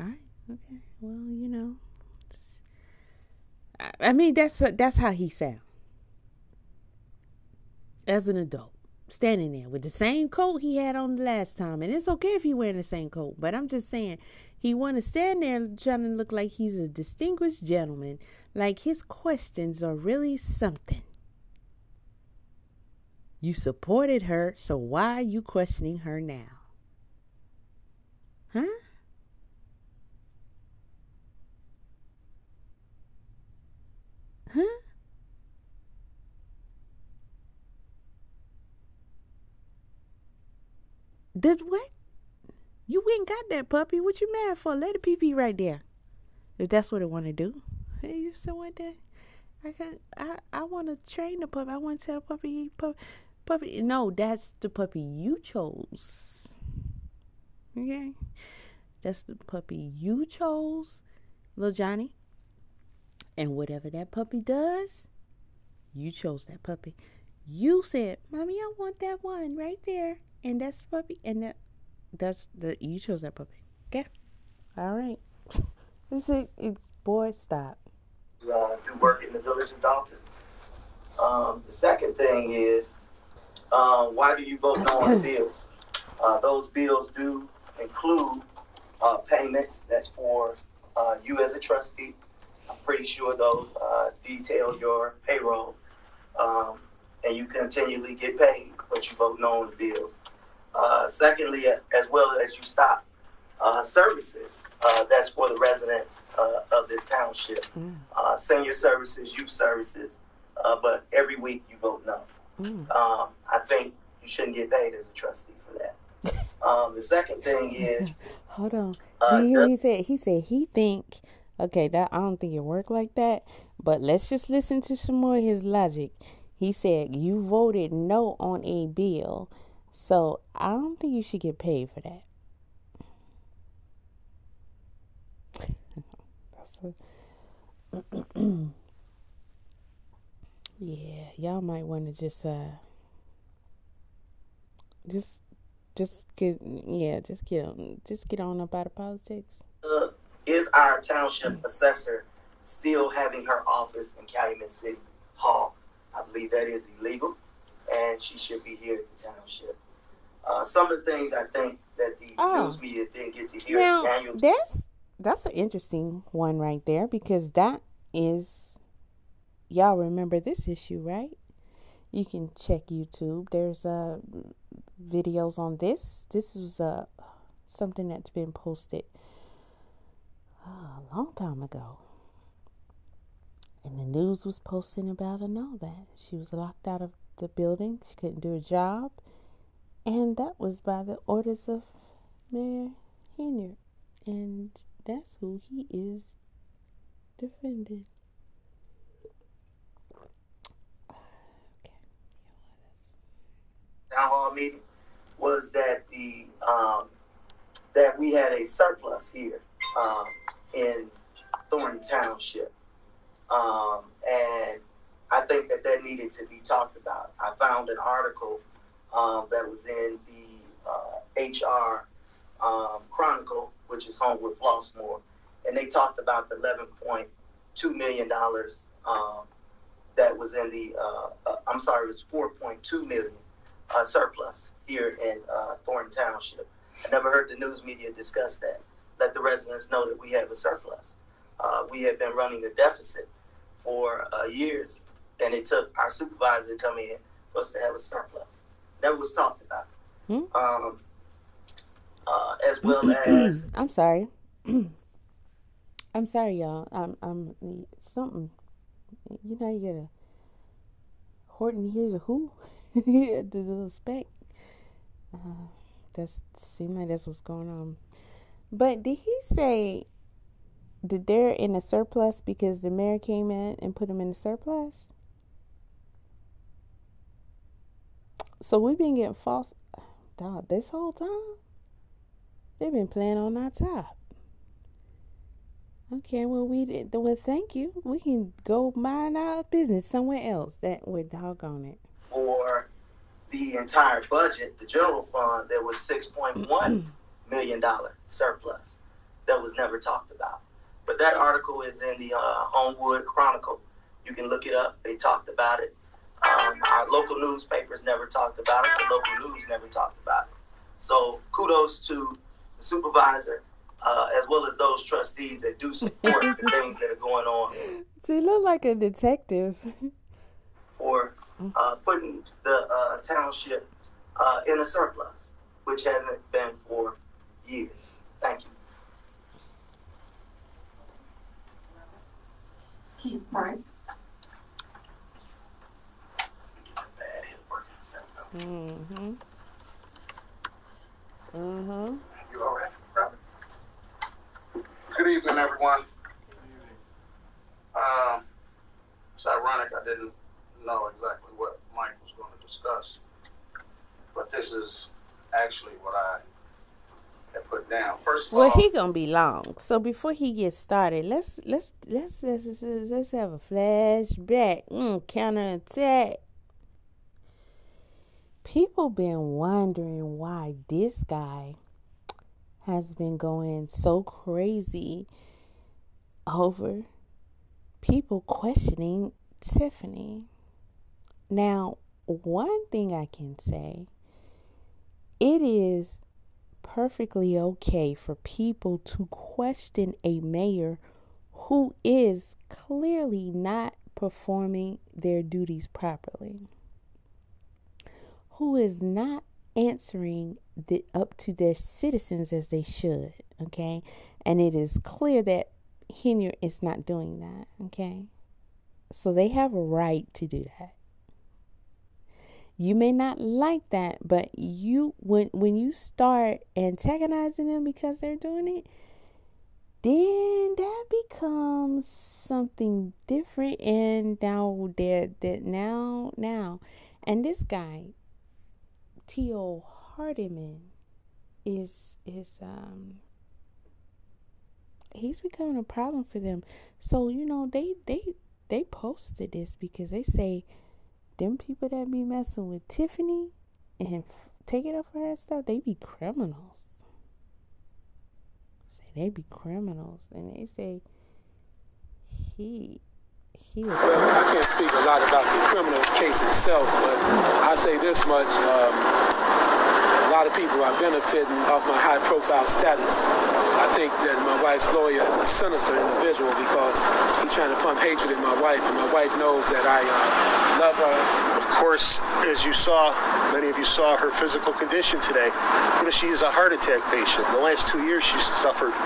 All right. Okay. Well, I mean, that's how he sounds as an adult, standing there with the same coat he had on the last time, and it's okay if he wearing the same coat. But I'm just saying, he want to stand there trying to look like he's a distinguished gentleman, like his questions are really something. You supported her, so why are you questioning her now? Huh? Huh? Did what? You went and got that puppy. What you mad for? Let the pee right there. If that's what it want to do. Hey, you said what that? I want to train the puppy. I want to tell the puppy, puppy. No, that's the puppy you chose. Okay? That's the puppy you chose, little Johnny. And whatever that puppy does, you chose that puppy. You said, Mommy, I want that one right there. And that's the puppy. And you chose that puppy. Okay? All right. Boy, stop.
Do work in the village of Dalton. The second thing is, why do you vote no on the bills? Those bills do include payments. That's for you as a trustee. I'm pretty sure those detail your payroll. And you continually get paid, but you vote no on the bills. Secondly, as well as you stop services, that's for the residents of this township. Senior services, youth services, but every week you vote no. I think you shouldn't get paid as a trustee for that. The second thing is...
Hold on. Do you hear he said he think, okay, that I don't think it worked like that, but let's just listen to some more of his logic. He said, you voted no on a bill, so I don't think you should get paid for that. Yeah, y'all might want to just get on up out of politics.
Is our township assessor still having her office in Calumet City Hall? I believe that is illegal, and she should be here at the township. Some of the things I think that the news media didn't get to hear.
Now, that's an interesting one right there, because that is, y'all remember this issue, right? You can check YouTube. There's videos on this. This was something that's been posted a long time ago. And the news was posting about and all that. She was locked out of the building. She couldn't do a job. And that was by the orders of Mayor Henyard. And that's who he is defending.
Town hall meeting was that that we had a surplus here in Thornton Township. And I think that needed to be talked about. I found an article that was in the HR Chronicle, which is home with Flossmoor, and they talked about the $11.2 million that was in the, I'm sorry, it was $4.2 million surplus here in Thornton Township. I never heard the news media discuss that. Let the residents know that we have a surplus. We have been running a deficit for years, and it took our supervisor to come in for us to have a surplus. That was talked about. As well as...
I'm sorry. I'm sorry, y'all. I'm something, you know, you gotta Horton here's a who? The little speck. That seemed like that's what's going on. But did he say that they're in a surplus because the mayor came in and put them in a surplus? So we've been getting false this whole time. They've been playing on our top. Okay, well thank you. We can go mind our business somewhere else. That we're doggone it.
For the entire budget, the general fund, there was $6.1 million surplus that was never talked about. But that article is in the Homewood Chronicle. You can look it up. They talked about it. Our local newspapers never talked about it. The local news never talked about it. So kudos to the supervisor, as well as those trustees that do support the things that are going on.
She look like a detective.
For putting the township in a surplus, which hasn't been for years. Thank you.
Keith Price.
Mm-hmm. Mm-hmm.
You all right, Robert?
Good evening, everyone. It's ironic I didn't know exactly what Mike was going to discuss, but this is actually what I had put down. First of all,
He gonna be long. So before he gets started, let's have a flashback. Counterattack. People been wondering why this guy has been going so crazy over people questioning Tiffany. Now, one thing I can say, it is perfectly okay for people to question a mayor who is clearly not performing their duties properly, who is not answering up to their citizens as they should, okay? And it is clear that Henyard is not doing that, okay? So they have a right to do that. You may not like that, but when you start antagonizing them because they're doing it, then that becomes something different. And now, and this guy, T.O. Hardiman, is he's becoming a problem for them. So, they posted this because they say them people that be messing with Tiffany and taking up for her stuff, they be criminals. They be criminals. And they say
Well, I can't speak a lot about the criminal case itself, but I say this much. A lot of people are benefiting off my high-profile status. I think that my wife's lawyer is a sinister individual because he's trying to pump hatred in my wife, and my wife knows that I love her.
of course, as you saw, many of you saw her physical condition today. She is a heart attack patient. In the last 2 years, she's suffered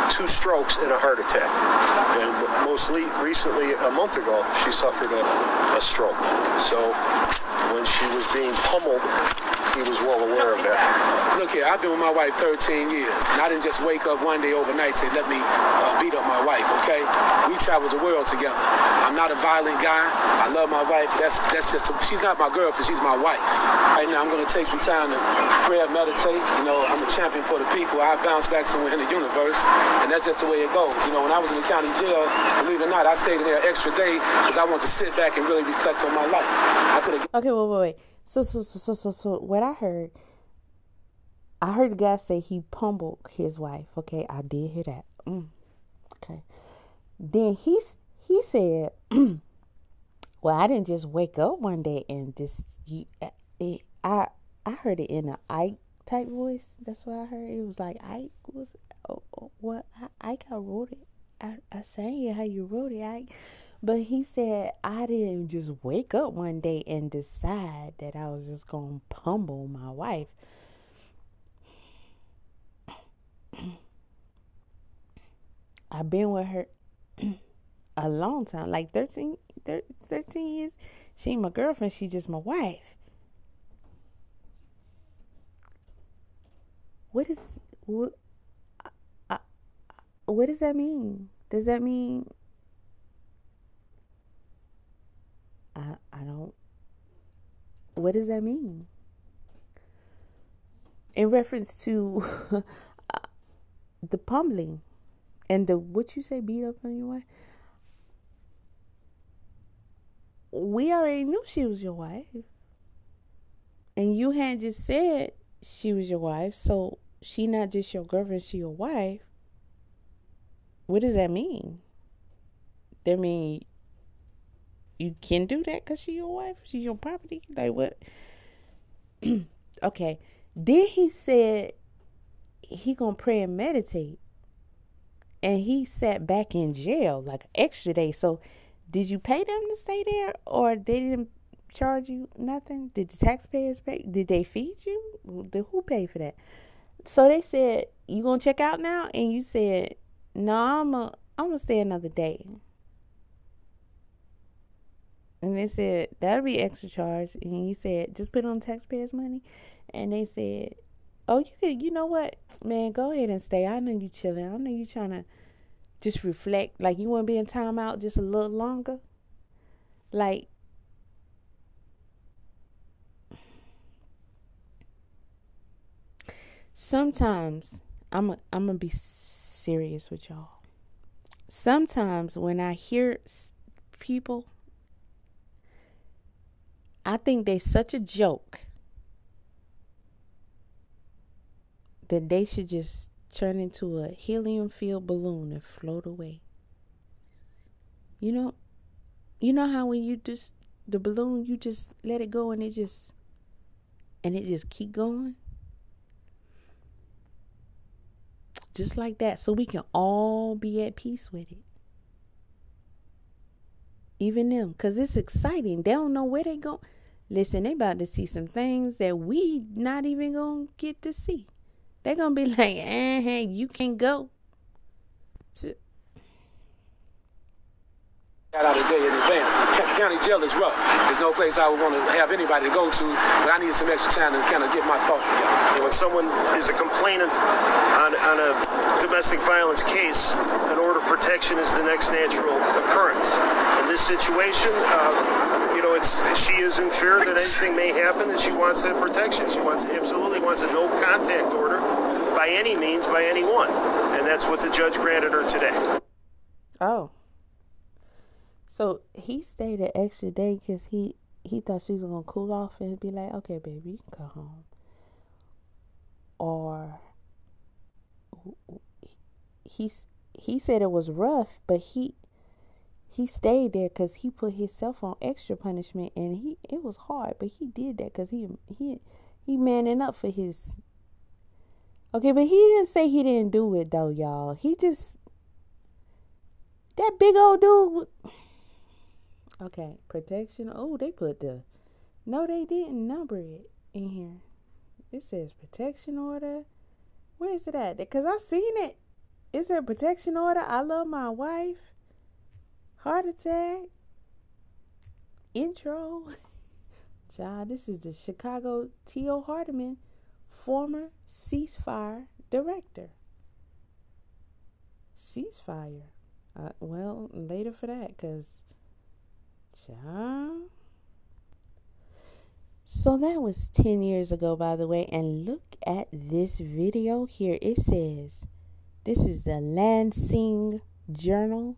2 strokes and a heart attack. And most recently, a month ago, she suffered a stroke. So when she was being pummeled, he was well aware of that.
Look here, I've been with my wife 13 years, and I didn't just wake up one day overnight and say, let me beat up my wife, okay? We traveled the world together. I'm not a violent guy. I love my wife. That's just, she's not my girlfriend, she's my wife. Right now, I'm going to take some time to pray and meditate. I'm a champion for the people. I bounce back somewhere in the universe, and that's just the way it goes. When I was in the county jail, believe it or not, I stayed in there an extra day because I wanted to sit back and really reflect on my life.
Okay, wait. So what I heard the guy say he pummeled his wife. Okay, I did hear that. Okay. Then he said, well, I didn't just wake up one day and I heard it in an Ike type voice. That's what I heard. It was like Ike was, what Ike I wrote it. I sang it how you wrote it, Ike. But he said, I didn't just wake up one day and decide that I was just going to pummel my wife. I've been with her a long time, like 13 years. She ain't my girlfriend. She just my wife. What does that mean? Does that mean I don't. What does that mean? In reference to the pummeling and what you say, beat up on your wife. We already knew she was your wife, and you had just said she was your wife. So she not just your girlfriend, she your wife. What does that mean? That mean you can do that because she's your wife? She's your property? Like what? Okay. Then he said he gonna pray and meditate. And he sat back in jail like an extra day. So did you pay them to stay there? Or they didn't charge you nothing? Did the taxpayers pay? Did they feed you? Who paid for that? So they said, you gonna check out now? And you said, no, I'm gonna stay another day. And they said, that'll be extra charge. And you said, just put it on taxpayers' money. And they said, oh, you know what, man, go ahead and stay. I know you chilling. I know you trying to just reflect. Like, you want to be in timeout just a little longer. Like, sometimes, I'm going to be serious with y'all. Sometimes when I hear people, I think they're such a joke that they should just turn into a helium-filled balloon and float away. You know how when you just, the balloon, you just let it go and it just keep going? Just like that, so we can all be at peace with it. Even them, because it's exciting. They don't know where they go. Listen, they about to see some things that we not even going to get to see. They're going to be like, you can't go.
Out a day in advance. County jail is rough. There's no place I would want to have anybody to go to, but I need some extra time to kind of get my thoughts together.
When someone is a complainant on a domestic violence case, an order of protection is the next natural occurrence. In this situation, she is in fear that anything may happen, and she wants that protection. She absolutely wants a no contact order by any means, by anyone, and that's what the judge granted her today.
Oh. So he stayed an extra day because he thought she was going to cool off and be like, okay, baby, you can go home. Or he said it was rough, but he stayed there because he put himself on extra punishment, and it was hard, but he did that because he manning up for his. Okay, but he didn't say he didn't do it though, y'all. He just, that big old dude. Okay, protection. Oh, they put no, they didn't number it in here. It says protection order. Where is it at? Because I seen it. It said protection order. I love my wife. Heart attack. Intro. Child, this is the Chicago T.O. Hardeman, former ceasefire director. Ceasefire. Well, later for that, because, child. So that was 10 years ago, by the way. And look at this video here. It says, this is the Lansing Journal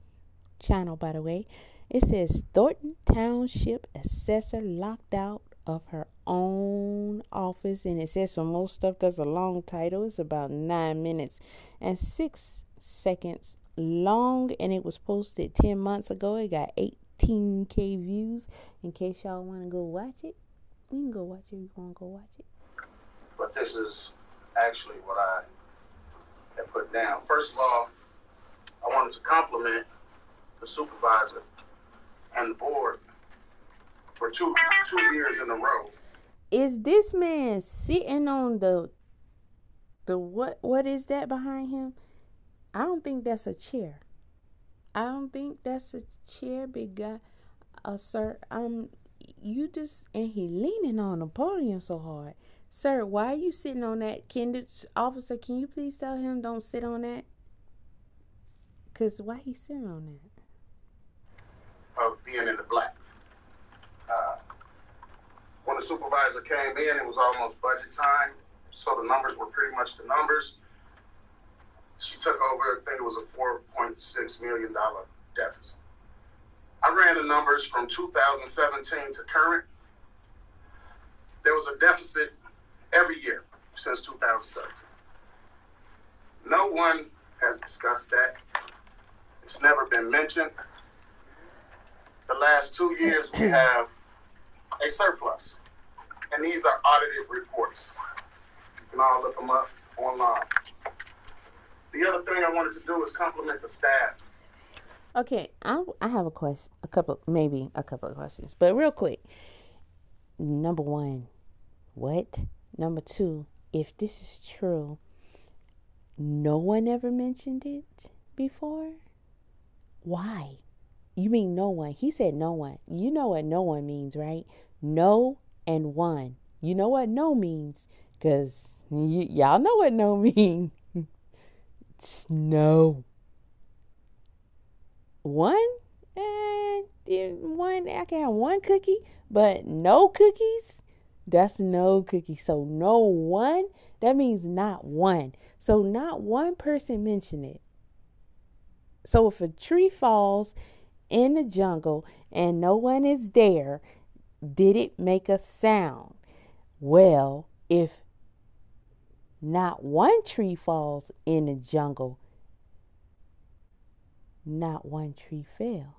channel, by the way. It says, Thornton Township assessor locked out of her own office. And it says some more stuff. That's a long title. It's about 9 minutes and 6 seconds long. And it was posted 10 months ago. It got 18K views. In case y'all want to go watch it, you can go watch it if you want to go watch it.
But this is actually what I have put down. First of all, I wanted to compliment the supervisor and the board for two years in a row.
Is this man sitting on the what is that behind him? I don't think that's a chair. I don't think that's a chair, big guy. Sir, you just, and he leaning on the podium so hard. Sir, why are you sitting on that? Officer, can you please tell him don't sit on that? Because why he sitting on that?
Of being in the black. When the supervisor came in, it was almost budget time, so the numbers were pretty much the numbers. She took over, I think it was a $4.6 million deficit. I ran the numbers from 2017 to current. There was a deficit every year since 2017. No one has discussed that. It's never been mentioned. The last 2 years we have a surplus. And these are audited reports. You can all look them up online. The other thing I wanted to do is compliment the staff.
Okay, I have a question, a couple of questions, but real quick. number one, what? Number two, if this is true, no one ever mentioned it before? Why? You mean no one? He said no one. You know what no one means, right? No and one. You know what no means? Because y'all know what no means. It's no. One? One, I can have one cookie, but no cookies? That's no cookie. So no one, that means not one. So not one person mentioned it. So if a tree falls in the jungle and no one is there, did it make a sound? Well, if not one tree falls in the jungle, not one tree fell.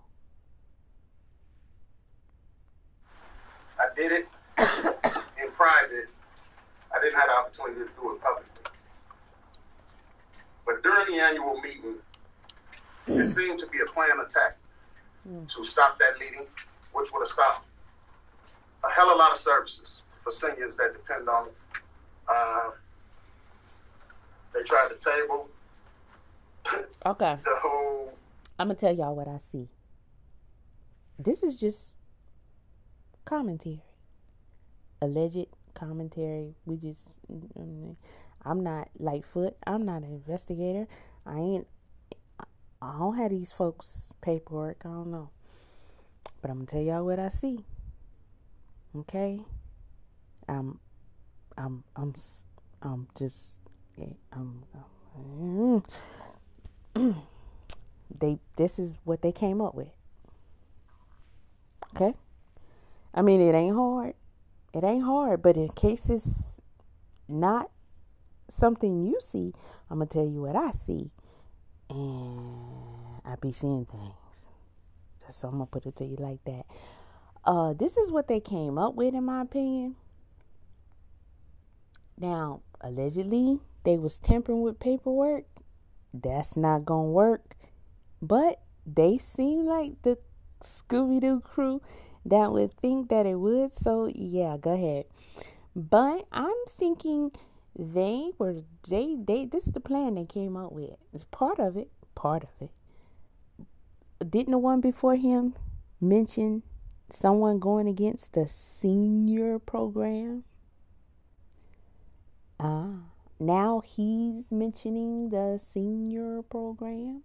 I did it in private. I didn't have the opportunity to do it publicly. But during the annual meeting, there seemed to be a planned attack to stop that meeting, which would have stopped a hell of a lot of services for seniors that depend on it. They tried to table
Okay.
the whole.
I'm going to tell y'all what I see. This is just commentary. Alleged commentary. I'm not Lightfoot. I'm not an investigator. I don't have these folks' paperwork. I don't know. But I'm going to tell y'all what I see. Okay? This is what they came up with. Okay? I mean, it ain't hard. It ain't hard, but in case it's not something you see, I'm going to tell you what I see. And I be seeing things. So I'm going to put it to you like that. This is what they came up with, in my opinion. Now, allegedly, they was tampering with paperwork. That's not going to work. But they seem like the Scooby-Doo crew that would think that it would. So, yeah, go ahead. But I'm thinking this is the plan they came up with. It's part of it. Didn't the one before him mention someone going against the senior program? Now he's mentioning the senior program.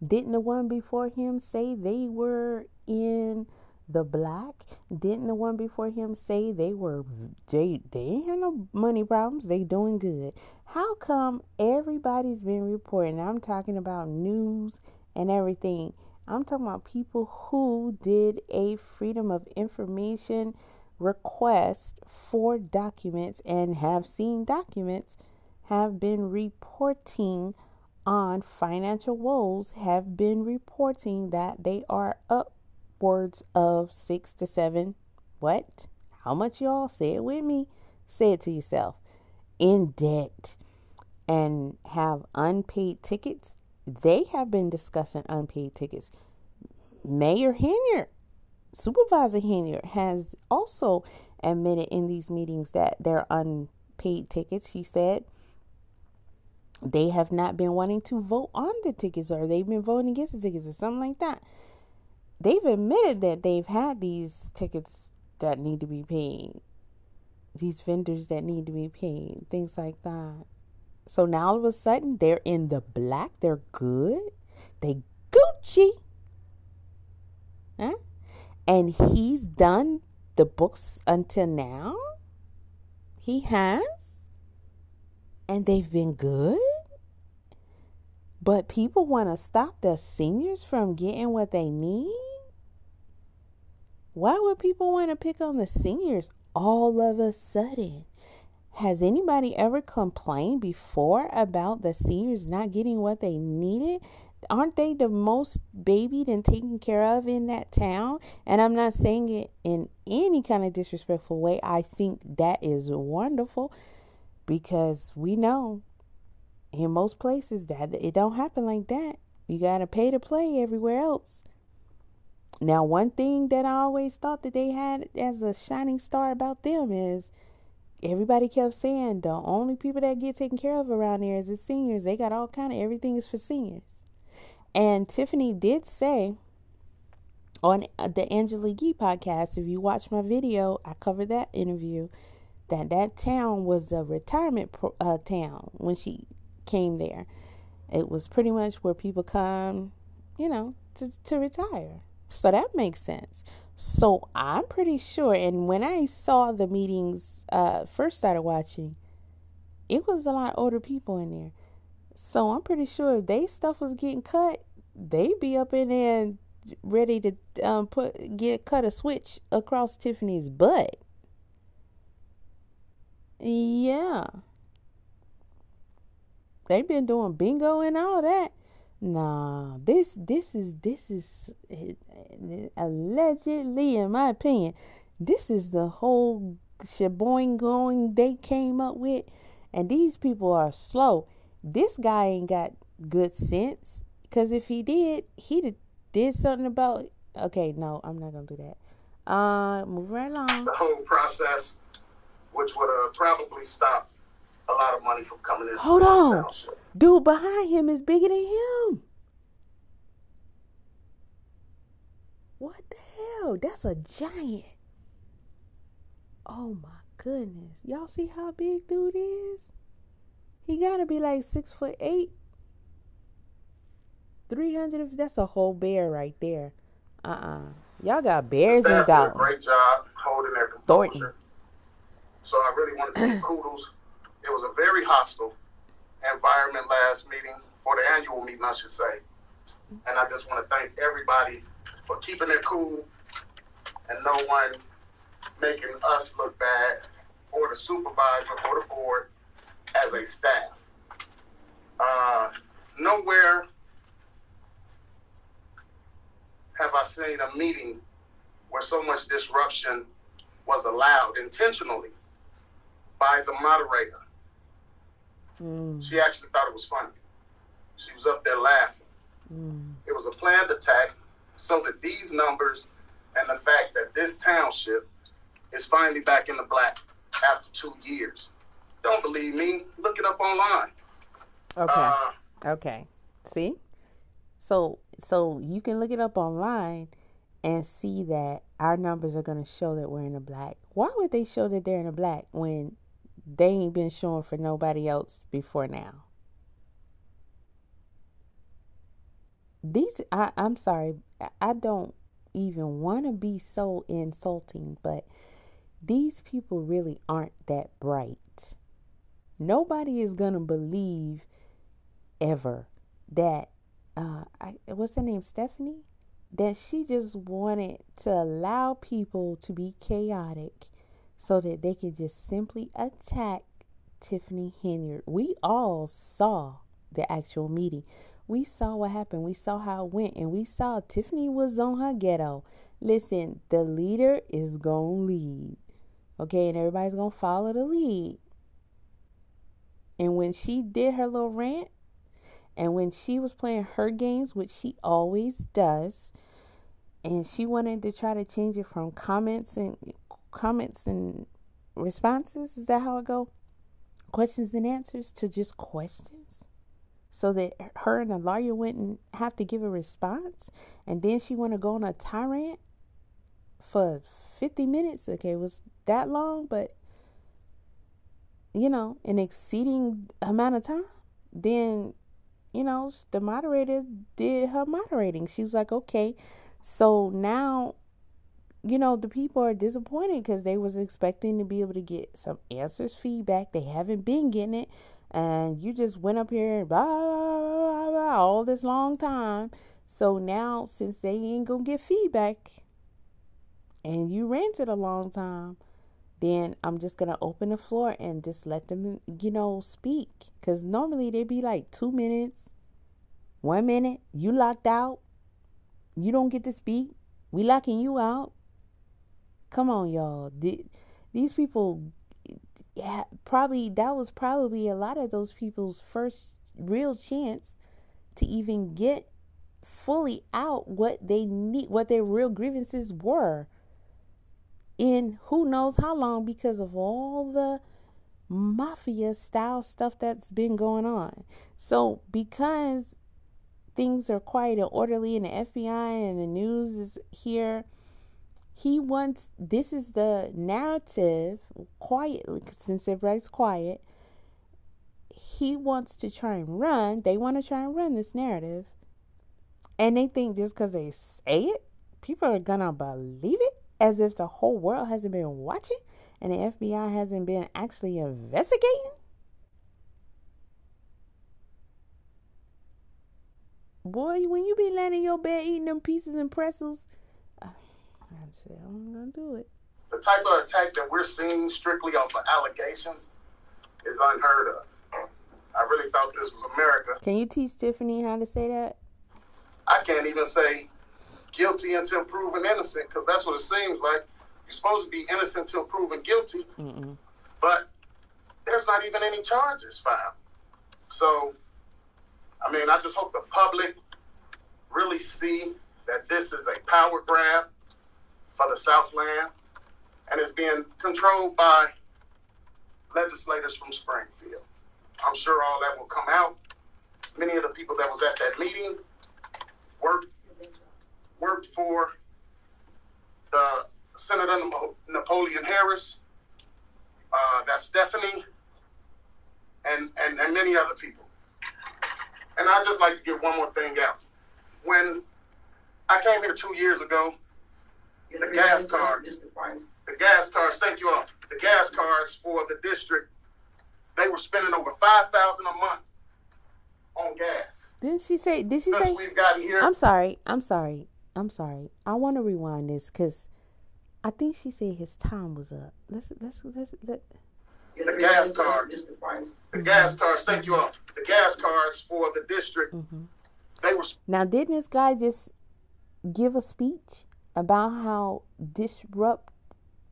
Didn't the one before him say they were in the black? Didn't the one before him say they ain't have no money problems, they doing good? How come everybody's been reporting? I'm talking about news and everything. I'm talking about people who did a Freedom of Information request for documents and have seen documents, have been reporting on financial woes, have been reporting that they are upwards of 6 to 7. What? How much, y'all? Say it with me. Say it to yourself. In debt and have unpaid tickets. They have been discussing unpaid tickets. Mayor Henyard, Supervisor Henyard, has also admitted in these meetings that they're unpaid tickets. He said they have not been wanting to vote on the tickets, or they've been voting against the tickets or something like that. They've admitted that they've had these tickets that need to be paid, these vendors that need to be paid, things like that. So now all of a sudden they're in the black. They're good. They Gucci. Huh? And he's done the books until now. He has. And they've been good. But people want to stop the seniors from getting what they need. Why would people want to pick on the seniors all of a sudden? Has anybody ever complained before about the seniors not getting what they needed? Aren't they the most babied and taken care of in that town? And I'm not saying it in any kind of disrespectful way. I think that is wonderful, because we know in most places that it don't happen like that. You got to pay to play everywhere else. Now, one thing that I always thought that they had as a shining star about them is everybody kept saying the only people that get taken care of around there is the seniors. They got all kind of, everything is for seniors. And Tiffany did say on the Angela Yee podcast, if you watch my video, I covered that interview, that town was a retirement town when she came there. It was pretty much where people come, to retire. So that makes sense. So I'm pretty sure, and when I saw the meetings first started watching, it was a lot of older people in there. So I'm pretty sure if they stuff was getting cut, they'd be up in there and ready to cut a switch across Tiffany's butt. Yeah. They've been doing bingo and all that. Nah, this is allegedly, in my opinion, this is the whole sheboing going they came up with, and these people are slow. This guy ain't got good sense, because if he did, he'd did something about. Okay, no, I'm not gonna do that. Move right along.
The whole process, which would have probably stopped a lot of money from coming in.
Hold on. Dude behind him is bigger than him. What the hell? That's a giant. Oh my goodness. Y'all see how big dude is? He gotta be like 6'8". 300. That's a whole bear right there. Y'all got bears
and
dogs.
Did a great job holding their composure. So I really want to give kudos. It was a very hostile environment last meeting, for the annual meeting, I should say. And I just want to thank everybody for keeping it cool and no one making us look bad, or the supervisor or the board as a staff. Nowhere have I seen a meeting where so much disruption was allowed intentionally by the moderator. She actually thought it was funny. She was up there laughing. It was a planned attack so that these numbers and the fact that this township is finally back in the black after 2 years. Don't believe me? Look it up online.
Okay. See? So you can look it up online and see that our numbers are going to show that we're in the black. Why would they show that they're in the black when they ain't been showing for nobody else before now? I'm sorry, I don't even want to be so insulting, but these people really aren't that bright. Nobody is going to believe ever that, what's her name, Stephanie? That she just wanted to allow people to be chaotic so that they could just simply attack Tiffany Henyard. We all saw the actual meeting. We saw what happened. We saw how it went. And we saw Tiffany was on her ghetto. Listen, the leader is going to lead. Okay, and everybody's going to follow the lead. And when she did her little rant, and when she was playing her games, which she always does, and she wanted to try to change it from comments and responses, is that how it go? Questions and answers, to just questions, so that her and the lawyer wouldn't have to give a response. And then she want to go on a tirade for 50 minutes. Okay, it was that long, but an exceeding amount of time. Then the moderator did her moderating. She was like, okay, so now the people are disappointed because they was expecting to be able to get some answers, feedback. They haven't been getting it. And you just went up here and blah, blah, blah, blah, all this long time. So now, since they ain't going to get feedback and you ranted a long time, then I'm just going to open the floor and just let them, speak. Because normally they be like 2 minutes, 1 minute, you locked out. You don't get to speak. We locking you out. Come on, y'all. These people, that was probably a lot of those people's first real chance to even get fully out what they need, what their real grievances were in who knows how long, because of all the mafia style stuff that's been going on. So because things are quiet and orderly and the FBI and the news is here, this is the narrative, quietly, since everybody's quiet, they want to try and run this narrative. And they think just because they say it, people are gonna believe it, as if the whole world hasn't been watching and the FBI hasn't been actually investigating. Boy, when you be laying in your bed eating them pieces and pretzels, I said, I'm going to do it.
The type of attack that we're seeing strictly off of allegations is unheard of. I really thought this was America.
Can you teach Tiffany how to say that?
I can't even say guilty until proven innocent, because that's what it seems like. You're supposed to be innocent until proven guilty, but there's not even any charges filed. So, I mean, I just hope the public really see that this is a power grab for the Southland, and it's being controlled by legislators from Springfield. I'm sure all that will come out. Many of the people that was at that meeting worked for the Senator Napoleon Harris, that's Stephanie, and many other people. And I'd just like to get one more thing out. When I came here 2 years ago, the gas cards, thank you all, the gas cards for the district, they were spending over $5,000 a month on gas.
Did she say?
Since we've gotten here.
I'm sorry. I want to rewind this because I think she said his time was up. Let's. The
gas cards. The gas cards. Thank you all. The gas cards for the district. They were.
Now, didn't this guy just give a speech about how disrupt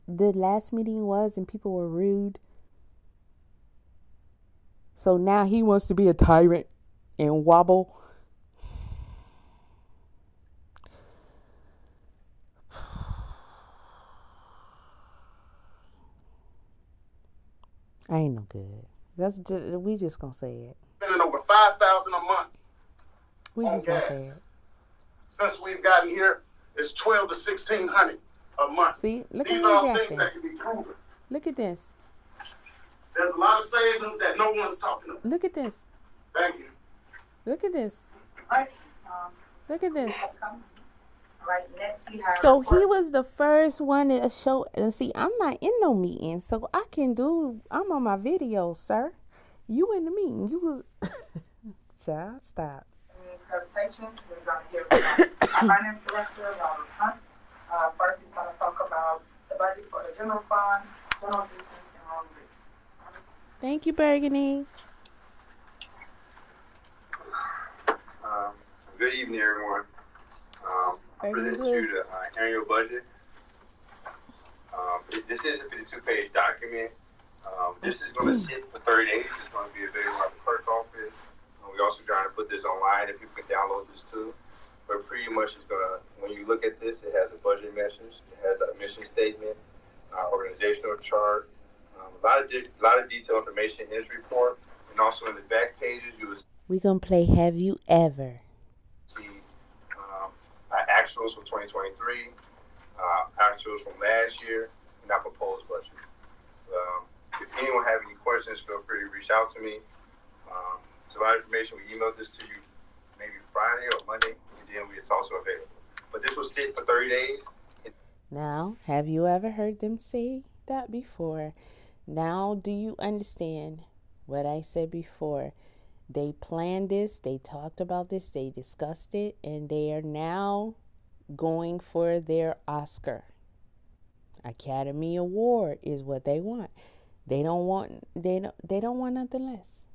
the last meeting was and people were rude? So now he wants to be a tyrant and wobble. I ain't no good. We just gonna say it.
Spending over $5,000 a month.
We just gonna say it.
Since we've gotten here, it's $1,200 to $1,600 a month.
See, look
These
at
are all
these
things that can be proven.
Look at this.
There's a lot of savings that no one's talking about.
Look at this.
Thank you.
Look at this.
Right.
Look at this.
Right, next we have
So he was the first one to show. And see, I'm not in no meeting, so I'm on my video, sir. You in the meeting? You was. Child, stop.
Presentations. We're going to hear from our finance director, Robert Hunt. First, he's going to talk about the budget for the general fund, general assistance, and road bridge.
Thank you, Burgundy.
Good evening, everyone. I present you the annual budget. This is a 52-page document. This is going to sit for 30 days. It's going to be available at the clerk's office. We also trying to put this online if you can download this too. But pretty much it's going to, when you look at this, it has a budget message, it has a mission statement, organizational chart, a lot of detailed information in this report, and also in the back pages you will
We're going to play Have You Ever.
see actuals for 2023, actuals from last year, and our proposed budget. If anyone have any questions, feel free to reach out to me. There's a lot of information. We emailed this to you maybe Friday or Monday, and then it's also available. But this will sit for 30 days.
Now, have you ever heard them say that before? Now, do you understand what I said before? They planned this, they talked about this, they discussed it, and they are now going for their Oscar. Academy Award is what they want. They don't want nothing less.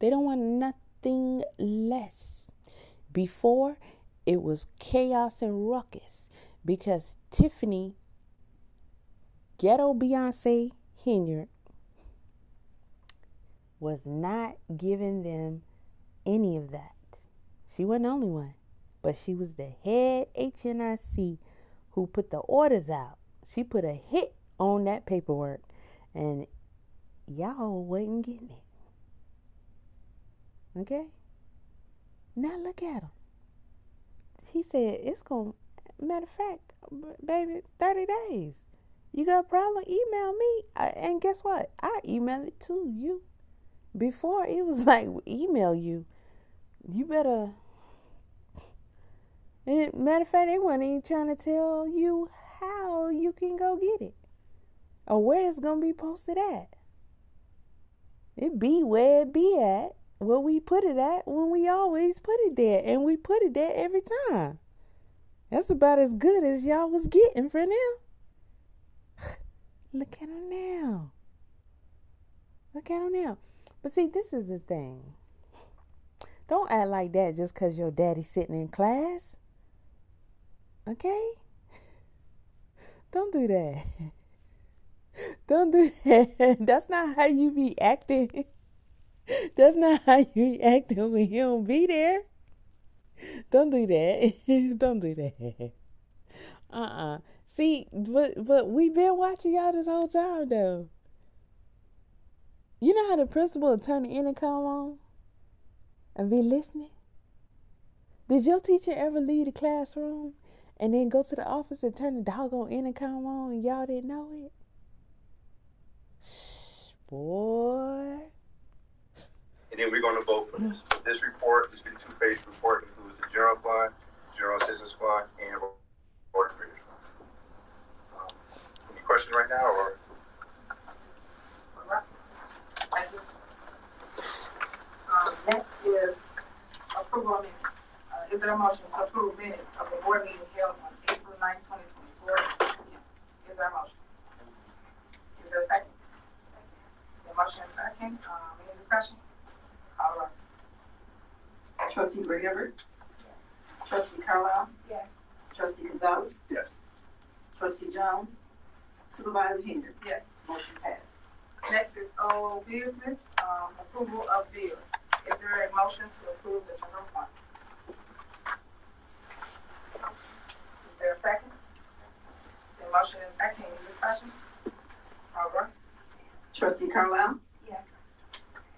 They don't want nothing less. Before, it was chaos and ruckus because Tiffany, ghetto Beyonce Henyard, was not giving them any of that. She wasn't the only one. But she was the head HNIC who put the orders out. She put a hit on that paperwork. And y'all wasn't getting it. Okay? Now look at him. He said, it's going to, matter of fact, baby, 30 days. You got a problem? Email me. And guess what? I email it to you. Before, it was like, email you. You better. And matter of fact, they weren't even trying to tell you how you can go get it. Or where it's going to be posted at. It be where it be at. Where we put it at when we always put it there. And we put it there every time. That's about as good as y'all was getting for them. Look at them now. Look at them now. But see, this is the thing. Don't act like that just because your daddy's sitting in class. Okay? Don't do that. Don't do that. That's not how you be acting. That's not how you be acting when he don't be there. Don't do that. Don't do that. See, but we've been watching y'all this whole time, though. You know how the principal will turn the intercom on and be listening? Did your teacher ever leave the classroom and then go to the office and turn the doggone intercom on and y'all didn't know it? Shh, boy.
And then we're going to vote for this. This report, this 52-page report, includes the general fund, general assistance fund, and board of British fund. Any question right now, or?
Thank you. Next is approval of minutes. Is there a motion to approve minutes of the board meeting held on April 9, 2024? Is there a motion? Is there a second? Is there a motion and second? Any discussion? All right. Trustee Gray Everett? Yes. Trustee Carlisle? Yes. Trustee Gonzalez?
Yes.
Trustee Jones? Supervisor Henyard? Yes. Motion passed. Next is old business, approval of bills. Is there a motion to approve the general fund? Is there a second? The motion is second. Any discussion? All right. Trustee Carlisle? Yes.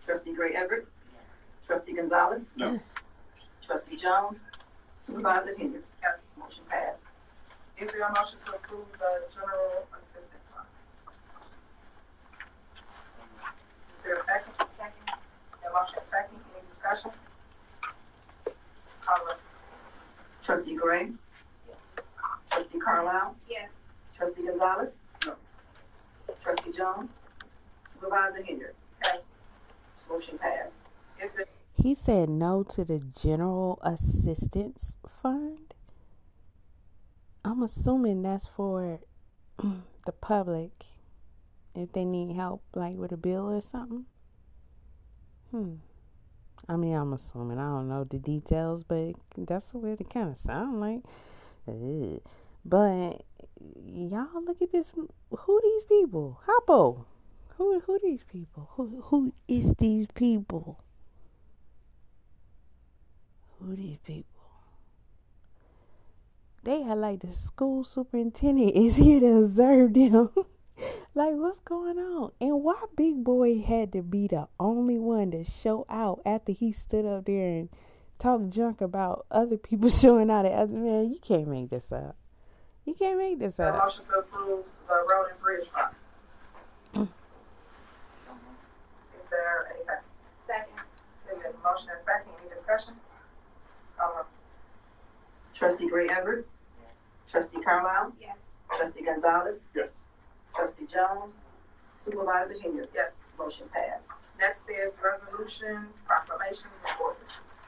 Trustee Gray Everett? Yes. Trustee Gonzalez?
No.
Trustee Jones? Supervisor Henyard? Yes. Motion passed. Is there a motion to approve the general assistant fund? Is there a second? Second. The motion is second. Any discussion? All right. Trustee Gray? Yes. Trustee Carlisle? Yes. Trustee Gonzalez?
No.
Trustee Jones? Supervisor Henyard? Yes. Motion passed.
He said no to the general assistance fund. I'm assuming that's for the public if they need help, like with a bill or something. I mean, I'm assuming. I don't know the details, but that's what it kind of sound like. But y'all look at this. Who these people? Hoppo. Who these people? Who is these people? Who these people? They are like the school superintendent is here to observe them. Like, what's going on? And why Big Boy had to be the only one to show out after he stood up there and talked junk about other people showing out at other man? You can't make this up. You can't make this up.
Motion to approve the road and bridge fund. Is there a second? Second. Is there a motion and second? Any discussion? Trustee Gray Everett? Yes. Trustee Carlisle? Yes. Trustee Gonzalez?
Yes.
Trustee Jones? Supervisor Henyard? Yes. Motion passed. Next is resolutions, proclamations, and ordinances.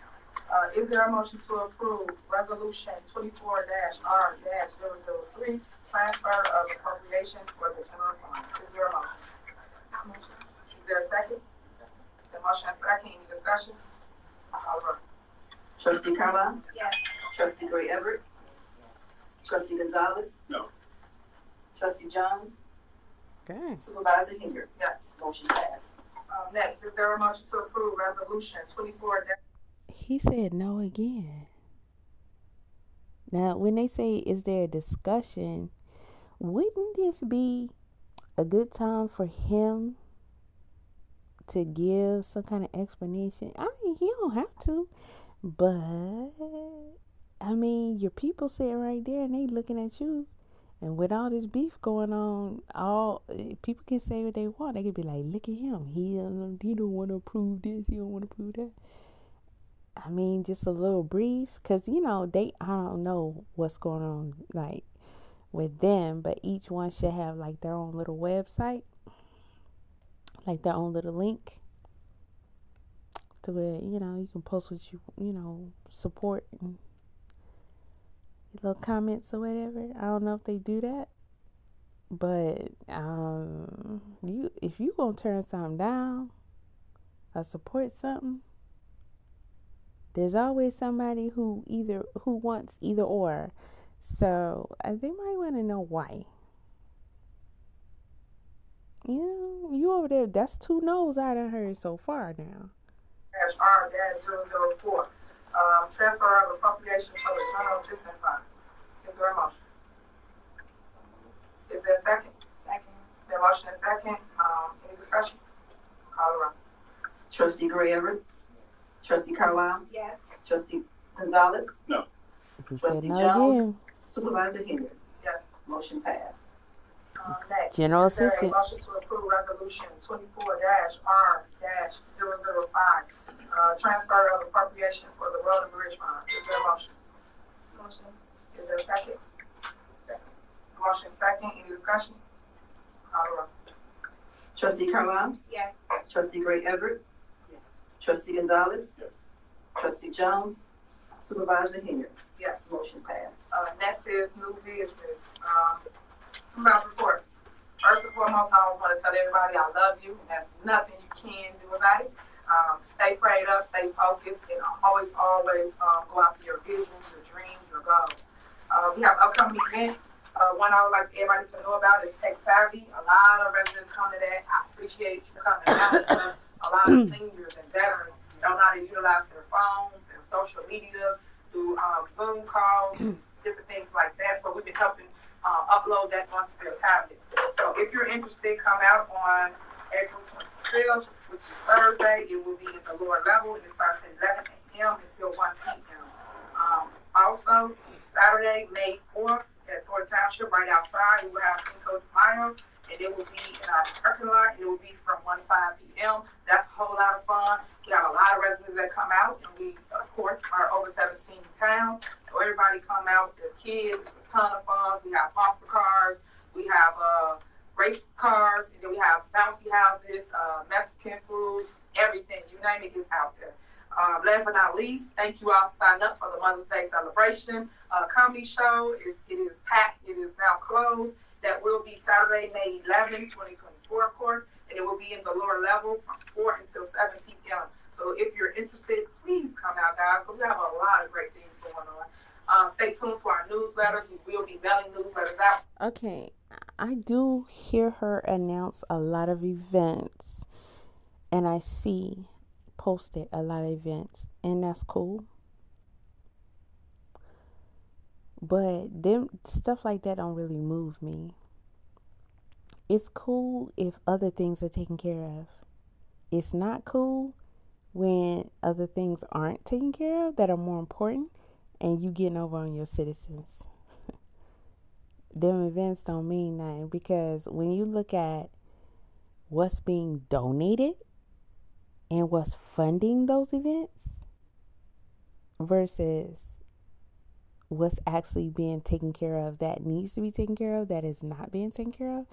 Is there a motion to approve resolution 24-R-003, transfer of appropriation for the general fund? Is there a motion? Is there a second? The motion is second. Any discussion? All right. Trustee Carlisle? Yes. Trustee Gray Everett? Yes. Trustee Gonzalez?
No.
Trustee Jones?
Okay.
Supervisor Henyard? Yes. Motion passed. Next, is there a motion to approve resolution 24-
He said no again. Now, when they say, is there a discussion, wouldn't this be a good time for him to give some kind of explanation? I mean, he don't have to, but I mean, your people sitting right there and they looking at you, and with all this beef going on, all people can say what they want. They could be like, look at him, he don't want to prove this, he don't want to prove that. I mean, just a little brief, because I don't know what's going on like with them, but each one should have like their own little website, like their own little link to where you can post what you support and little comments or whatever. I don't know if they do that, but if you gonna turn something down or support something, there's always somebody who wants either or. So they might want to know why. You over there, that's 2 no's I done heard so far now.
-R-004. Transfer of appropriation for the General Assistance Fund. Is there a motion? Is there a second? Second. Is there a motion and second? Any discussion? Call the roll.
Trustee Gray Everett? Trustee Carlisle?
Yes.
Trustee Gonzalez?
No.
He said
Trustee
no
Jones?
again.
Supervisor Henyard?
Yes.
Motion passed.
Next.
General
Is there a
assistance.
motion to approve resolution 24-R-005. Transfer of appropriation for the Road and Bridge Fund. Is there a motion? Motion. Is there a second? Second. Motion second. Any discussion? Call the roll.
Trustee Carlisle?
Yes.
Trustee Gray Everett? Yes. Trustee Gonzalez?
Yes.
Trustee Jones? Supervisor Henyard?
Yes.
Motion passed.
Next is new business. Supervisor report. First and foremost, I always want to tell everybody I love you, and there's nothing you can do about it. Stay prayed up, stay focused, and always go after your visions, your dreams, your goals. We have upcoming events. One I would like everybody to know about is Tech Savvy. A lot of residents come to that. I appreciate you coming out because a lot of seniors and veterans don't know how to utilize their phones, their social medias, do Zoom calls, different things like that. So we've been helping upload that onto their tablets. So if you're interested, come out on April 25th, which is Thursday. It will be at the lower level, and it starts at 11 a.m. until 1 p.m. Also, Saturday, May 4th, at Thornton Township, right outside, we will have Cinco de Mayo, and it will be in our parking lot. It will be from 1 to 5 p.m. That's a whole lot of fun. We have a lot of residents that come out, and we, of course, are over 17 towns. So everybody come out with their kids. It's a ton of fun. We have bumper cars. We have race cars. And then we have bouncy houses, Mexican food, everything. You name it is out there. Last but not least, thank you all for signing up for the Mother's Day celebration. Comedy show. It is packed. It is now closed. That will be Saturday, May 11, 2024, of course. And it will be in the lower level from 4 until 7 p.m. So if you're interested, please come out, guys, because we have a lot of great things going on. Stay tuned to our newsletters. We will be mailing newsletters out.
Okay, I do hear her announce a lot of events, and I see posted a lot of events, and that's cool. But them stuff like that don't really move me. It's cool if other things are taken care of. It's not cool when other things aren't taken care of that are more important, and you getting over on your citizens. Them events don't mean nothing, because when you look at what's being donated and what's funding those events versus what's actually being taken care of that needs to be taken care of that is not being taken care of,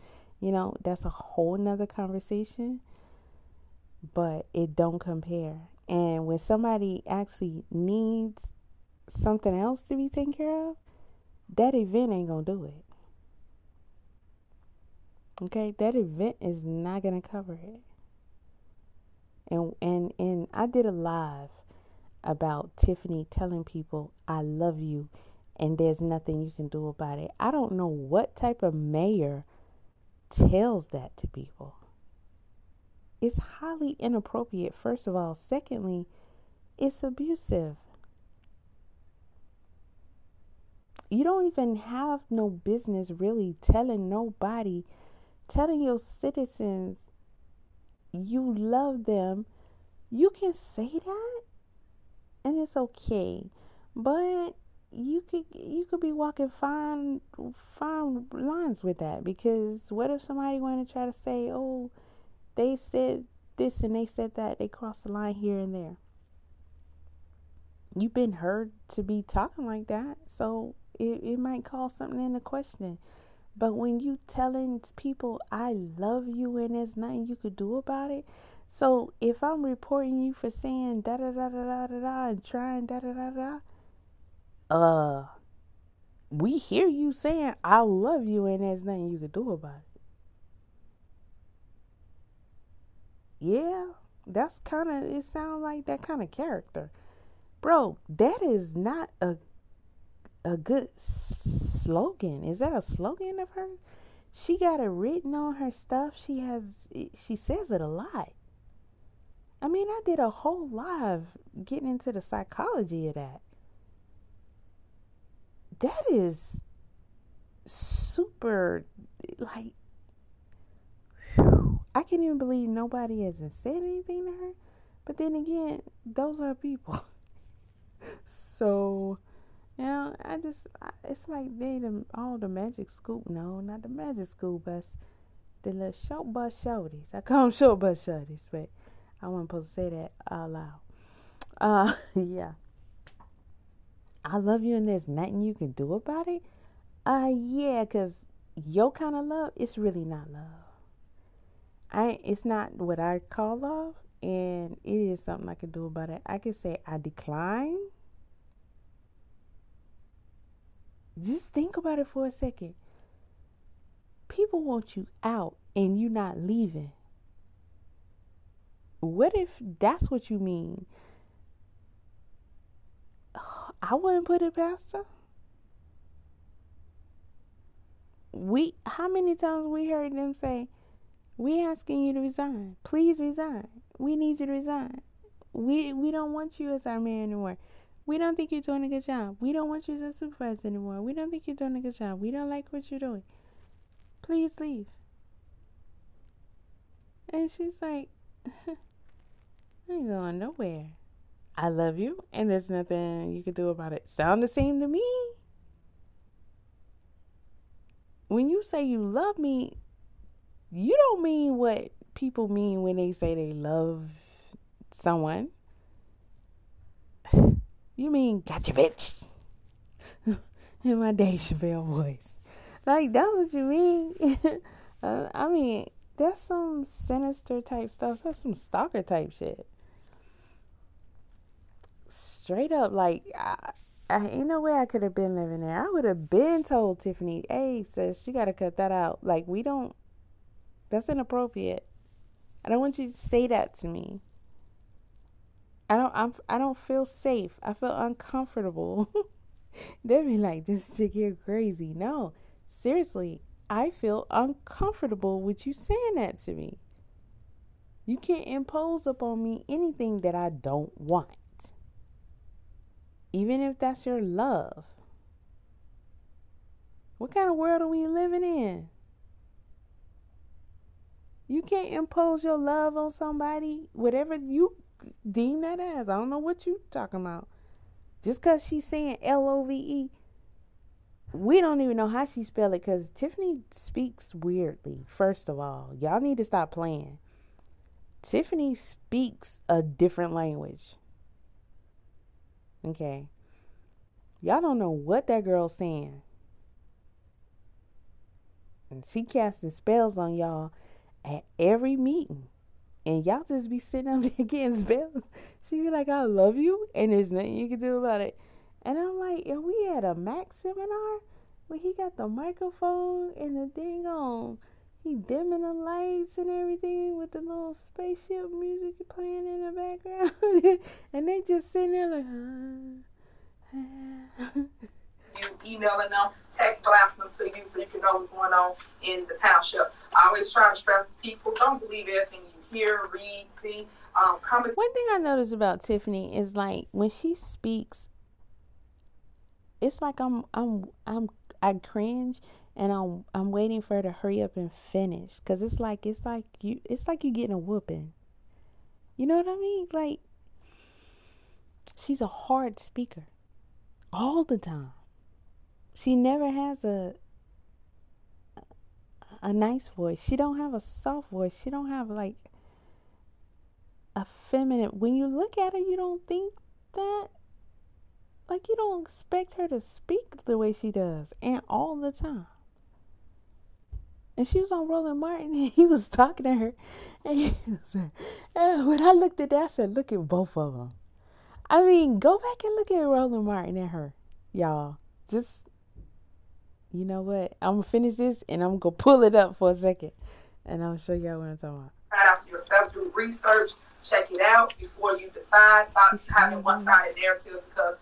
that's a whole nother conversation, but it don't compare. And when somebody actually needs something else to be taken care of, that event ain't gonna do it. Okay, that event is not gonna cover it. And I did a live about Tiffany telling people I love you and there's nothing you can do about it. I don't know what type of mayor tells that to people. It's highly inappropriate, first of all. Secondly, it's abusive. You don't even have no business really telling your citizens you love them. You can say that and it's okay. But you could be walking fine lines with that, because what if somebody want to try to say, oh, they said this and they said that, they crossed the line here and there. You've been heard to be talking like that, so it might call something into question. But when you telling people I love you and there's nothing you could do about it, so if I'm reporting you for saying da da da da da da da and trying da da da da, we hear you saying I love you and there's nothing you could do about it. Yeah, that's kind of, it sounds like that kind of character. Bro, that is not a good slogan. Is that a slogan of hers? She got it written on her stuff. She says it a lot. I mean, I did a whole live getting into the psychology of that. That is super, like, whew. I can't even believe nobody hasn't said anything to her. But then again, those are people. So, you know, it's like all the magic scoop. No, not the magic scoop bus. The little short bus shorties. I call them short bus shorties, but I wasn't supposed to say that out loud. Yeah. I love you and there's nothing you can do about it. Yeah, because your kind of love, it's really not love. It's not what I call love, and it is something I can do about it. I can say I decline. Just think about it for a second. People want you out and you not leaving. What if that's what you mean? I wouldn't put it past her. How many times we heard them say, we asking you to resign. Please resign. We need you to resign. We don't want you as our mayor anymore. We don't think you're doing a good job. We don't want you as a supervisor anymore. We don't think you're doing a good job. We don't like what you're doing. Please leave. And she's like, I ain't going nowhere. I love you, and there's nothing you can do about it. Sound the same to me? When you say you love me, you don't mean what people mean when they say they love someone. You mean, gotcha, bitch. In my Dave Chappelle voice. Like, that's what you mean. I mean, that's some sinister type stuff. That's some stalker type shit. Straight up, like, I ain't no way I could have been living there. I would have been told Tiffany, hey, sis, you got to cut that out. Like, that's inappropriate. I don't want you to say that to me. I don't feel safe. I feel uncomfortable. They'd be like, this chick here crazy. No, seriously, I feel uncomfortable with you saying that to me. You can't impose upon me anything that I don't want. Even if that's your love. What kind of world are we living in? You can't impose your love on somebody, whatever you deem that as. I don't know what you talking about. Just because she's saying Love, we don't even know how she spell it, because Tiffany speaks weirdly. First of all, y'all need to stop playing. Tiffany speaks a different language. Okay. Y'all don't know what that girl's saying. And she casting spells on y'all at every meeting. And y'all just be sitting up there getting spells. She be like, I love you, and there's nothing you can do about it. And I'm like, are we at a Mac seminar where he got the microphone and the thing on? He dimming the lights and everything with the little spaceship music playing in the background. And they just sitting there like,
You emailing them, text blasting them to you so you can know what's going on in the township. I always try to stress to people, don't believe everything you hear, read, see. coming.
One thing I noticed about Tiffany is like when she speaks, it's like I cringe and I'm waiting for her to hurry up and finish, cause it's like you getting a whooping. You know what I mean? Like she's a hard speaker all the time. She never has a nice voice. She don't have a soft voice. She don't have like a feminine. When you look at her, you don't think that. Like, you don't expect her to speak the way she does, and all the time. And she was on Roland Martin, and he was talking to her, and he was, when I looked at that, I said, look at both of them. I mean, go back and look at Roland Martin and her, y'all. Just, you know what? I'm going to finish this, and I'm going to pull it up for a second, and I'll show y'all what I'm talking about.
Out yourself, do research, check it out before you decide. Stop having one-sided narratives, because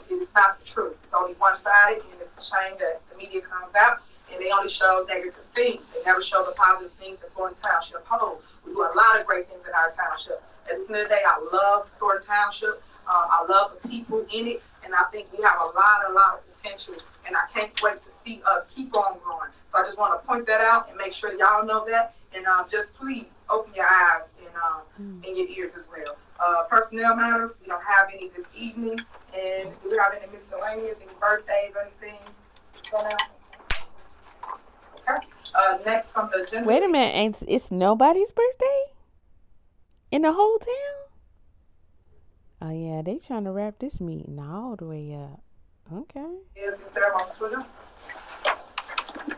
it is not the truth. It's only one-sided, and it's a shame that the media comes out and they only show negative things. They never show the positive things that Thornton Township holds. We do a lot of great things in our township. At the end of the day, I love Thornton Township. I love the people in it, and I think we have a lot of potential, and I can't wait to see us keep on growing. So I just want to point that out and make sure y'all know that, and just please open your eyes and your ears as well. Personnel matters, we don't have any this evening, and do we have any miscellaneous, any birthdays or anything going on? Okay. Next on the agenda.
Wait a minute, it's nobody's birthday in the whole town? Oh yeah, they trying to wrap this meeting all the way up. Okay.
Is there a motion to adjourn?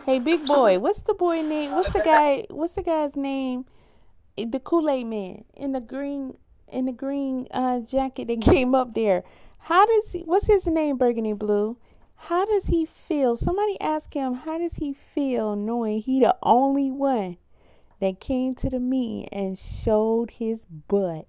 Hey, big boy, what's the boy name? What's the guy's name? The Kool-Aid man in the green jacket that came up there. What's his name, Burgundy Blue? How does he feel? Somebody ask him, how does he feel knowing he the only one that came to the meeting and showed his butt,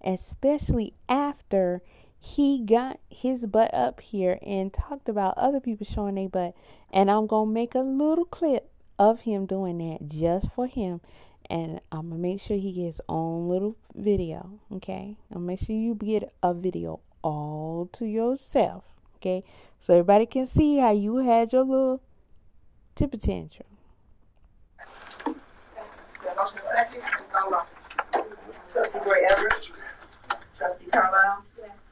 especially after he got his butt up here and talked about other people showing their butt. And I'm going to make a little clip of him doing that just for him. And I'm going to make sure he gets his own little video, okay? I'll make sure you get a video all to yourself, okay? So everybody can see how you had your little temper tantrum.
Trustee Gray Everett. Trustee Carlisle.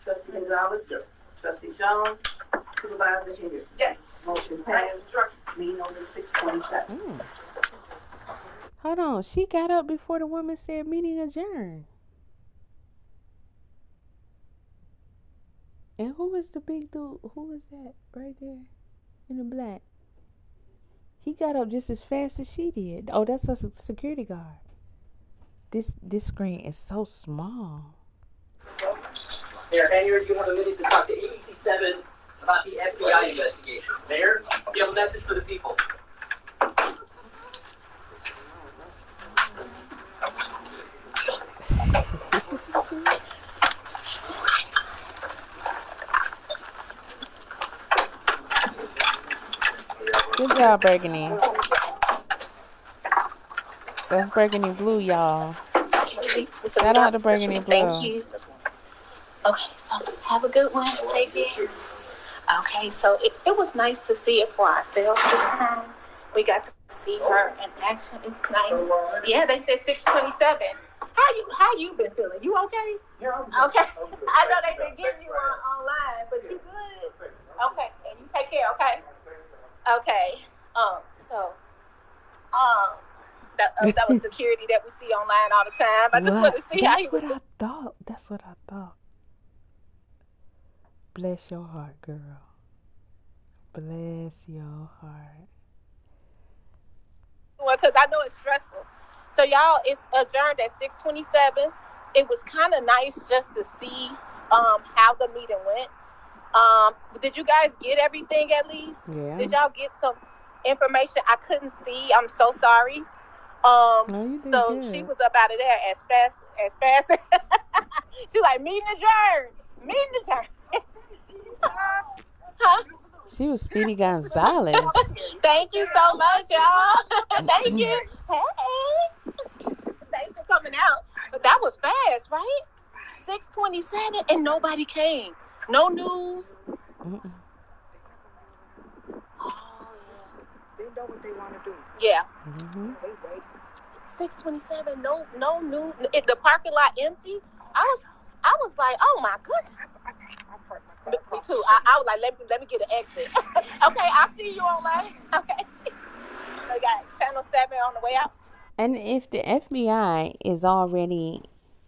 Trustee Gonzalez.
Yes.
Trustee Jones. Supervisor Henyard.
Yes.
Motion passed. Meeting over 6:27.
Hold on. She got up before the woman said meeting adjourned. And who was the big dude? Who was that right there in the black? He got up just as fast as she did. Oh, that's a security guard. This screen is so small.
Mayor Henyard, you have a minute to talk to ABC 7 about the FBI investigation. Mayor, you have a message for the people.
Good job, Burgundy. That's Burgundy Blue, y'all. Shout out to Burgundy Blue.
Thank you. Okay, so have a good one. Take care. Okay, so it was nice to see it for ourselves this time. We got to see her in action. It's nice. Yeah, they said 6:27. How you been feeling? You okay?
Yeah,
okay. I know they've been getting you online, but you good? Okay, and you take care, okay? Okay. That was security that we see online all the time. I just want to see how he was.
That's what I thought. Bless your heart, girl. Bless your heart.
Well, because I know it's stressful. So, y'all, it's adjourned at 6:27. It was kind of nice just to see how the meeting went. Did you guys get everything at least?
Yeah.
Did y'all get some information I couldn't see? I'm so sorry. So good. She was up out of there as fast. She's like, meeting adjourned. Huh?
She was Speedy Gonzalez.
Thank you so much, y'all. Thank you. Hey. Thanks for coming out. But that was fast, right? 6:27 and nobody came. No news.
Mm-mm.
Oh,
They know what they want to do.
yeah.
Mm-hmm.
They wait.
6:27. No news. The parking lot empty. I was like, oh my goodness.
I parked my
Me
car.
too. I was like, let me get an exit. Okay, I'll see you online. Okay. I got Channel 7 on the way out.
And if the FBI is already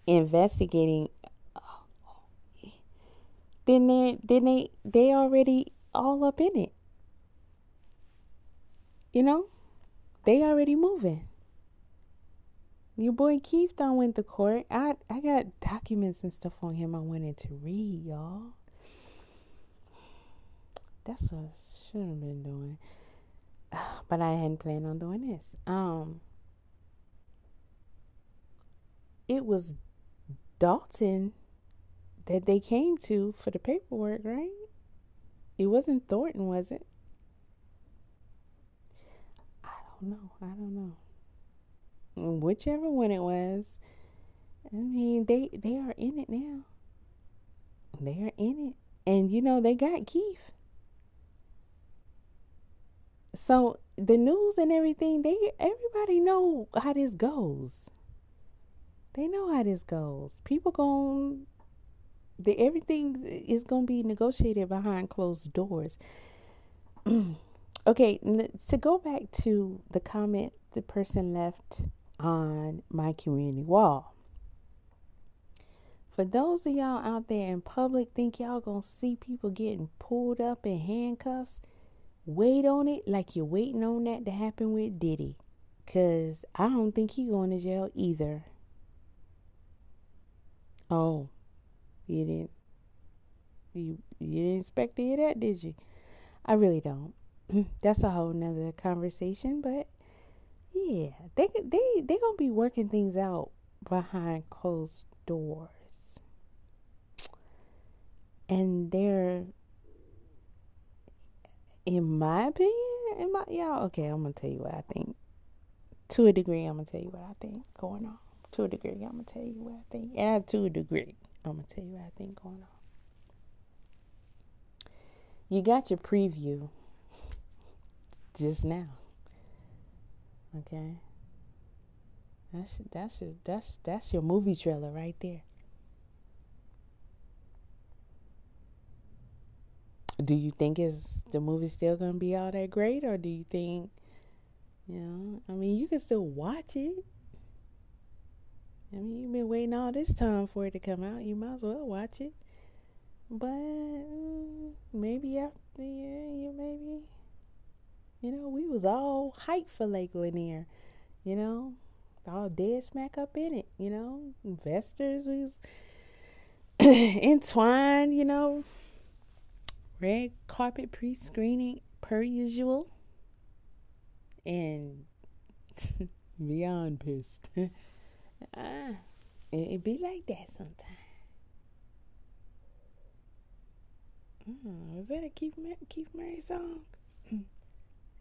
investigating, then they already all up in it. You know, they already moving. Your boy Keith done went to court. I got documents and stuff on him I wanted to read, y'all. That's what I should have been doing. But I hadn't planned on doing this. It was Dalton that they came to for the paperwork, right? It wasn't Thornton, was it? I don't know. Whichever one it was. I mean, they are in it now. They are in it. And, you know, they got Keith. So, the news and everything, everybody know how this goes. They know how this goes. People everything is going to be negotiated behind closed doors. Okay, to go back to the comment the person left on my community wall. For those of y'all out there in public think y'all going to see people getting pulled up in handcuffs, wait on it like you're waiting on that to happen with Diddy. Because I don't think he's going to jail either. Oh, you didn't expect to hear that, did you? I really don't. That's a whole nother conversation, but yeah, they gonna be working things out behind closed doors, and they're, in my opinion, okay, I'm gonna tell you what I think. To a degree, I'm gonna tell you what I think going on. To a degree, I'm gonna tell you what I think, and to a degree, I'm gonna tell you what I think going on. You got your preview just now. Okay. That's your movie trailer right there. Do you think the movie still gonna be all that great, or do you think, I mean, you can still watch it. I mean, you've been waiting all this time for it to come out. You might as well watch it. But maybe after the year, maybe, we was all hyped for Lake Lanier, all dead smack up in it, investors was entwined, red carpet pre-screening per usual, and beyond pissed. It be like that sometimes. Was that a Keith Murray song?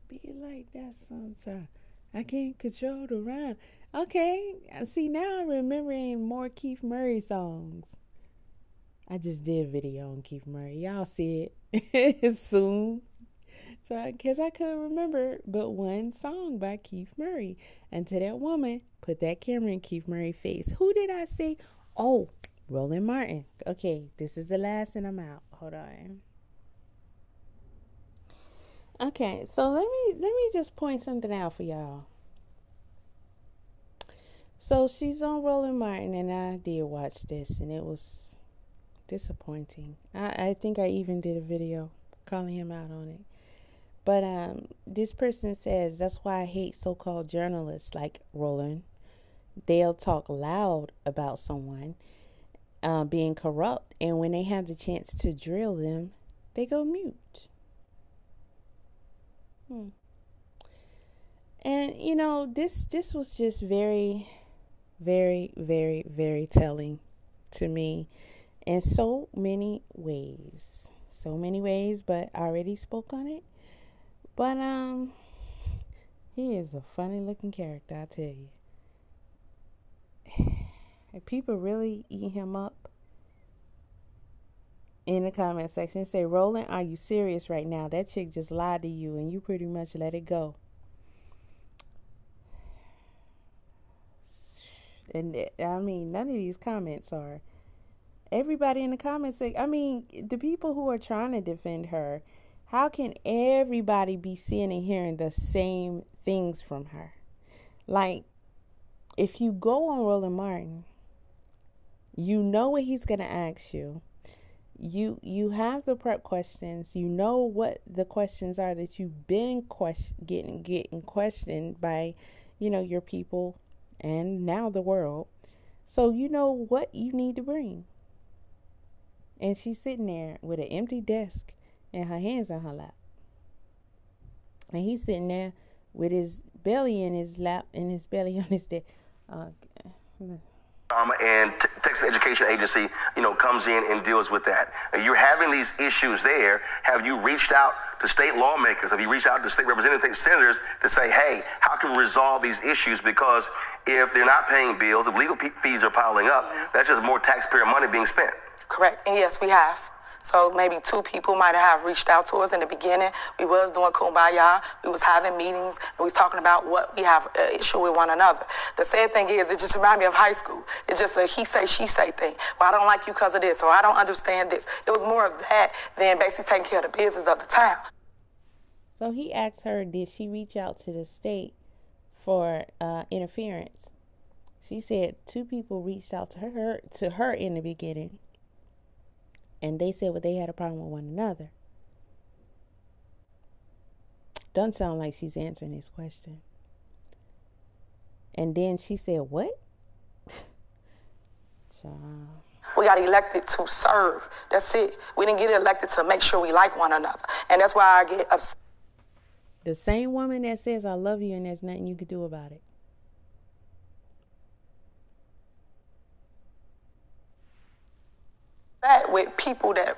Be like that sometimes. I can't control the rhyme. Okay, see, now I'm remembering more Keith Murray songs. I just did a video on Keith Murray. Y'all see it soon. So, because I couldn't remember but one song by Keith Murray. And to that woman, put that camera in Keith Murray's face. Who did I say? Oh, Roland Martin. Okay, this is the last and I'm out. Hold on. Okay, so let me just point something out for y'all. So she's on Roland Martin, and I did watch this, and it was disappointing. I think I even did a video calling him out on it. But this person says, that's why I hate so-called journalists like Roland. They'll talk loud about someone being corrupt, and when they have the chance to drill them, they go mute. And this was just very, very, very, very telling to me in so many ways. But I already spoke on it. But he is a funny looking character, I tell you. And people really eat him up in the comment section. Say, Roland, are you serious right now? That chick just lied to you and you pretty much let it go. And I mean, none of these comments are. Everybody in the comments say, I mean, the people who are trying to defend her, how can everybody be seeing and hearing the same things from her? Like, if you go on Roland Martin, you know what he's going to ask you. You have the prep questions. You know what the questions are that you've been getting questioned by, you know, your people and now the world. So you know what you need to bring. And she's sitting there with an empty desk and her hands on her lap. And he's sitting there with his belly in his lap and his belly on his desk.
And Texas Education Agency, you know, comes in and deals with that. You're having these issues there. Have you reached out to state lawmakers? Have you reached out to state representatives, senators to say, hey, how can we resolve these issues? Because if they're not paying bills, if legal fees are piling up, that's just more taxpayer money being spent.
Correct. And yes, we have. So maybe 2 people might have reached out to us in the beginning. We was doing kumbaya. We was having meetings. And we was talking about what we have an issue with one another. The sad thing is, it just reminded me of high school. It's just a he say, she say thing. Well, I don't like you because of this, or I don't understand this. It was more of that than basically taking care of the business of the town.
So he asked her, did she reach out to the state for interference? She said 2 people reached out to her in the beginning. And they said, well, they had a problem with one another. Doesn't sound like she's answering this question. And then she said, what?
We got elected to serve. That's it. We didn't get elected to make sure we like one another. And that's why I get upset.
The same woman that says, I love you and there's nothing you can do about it.
That with people that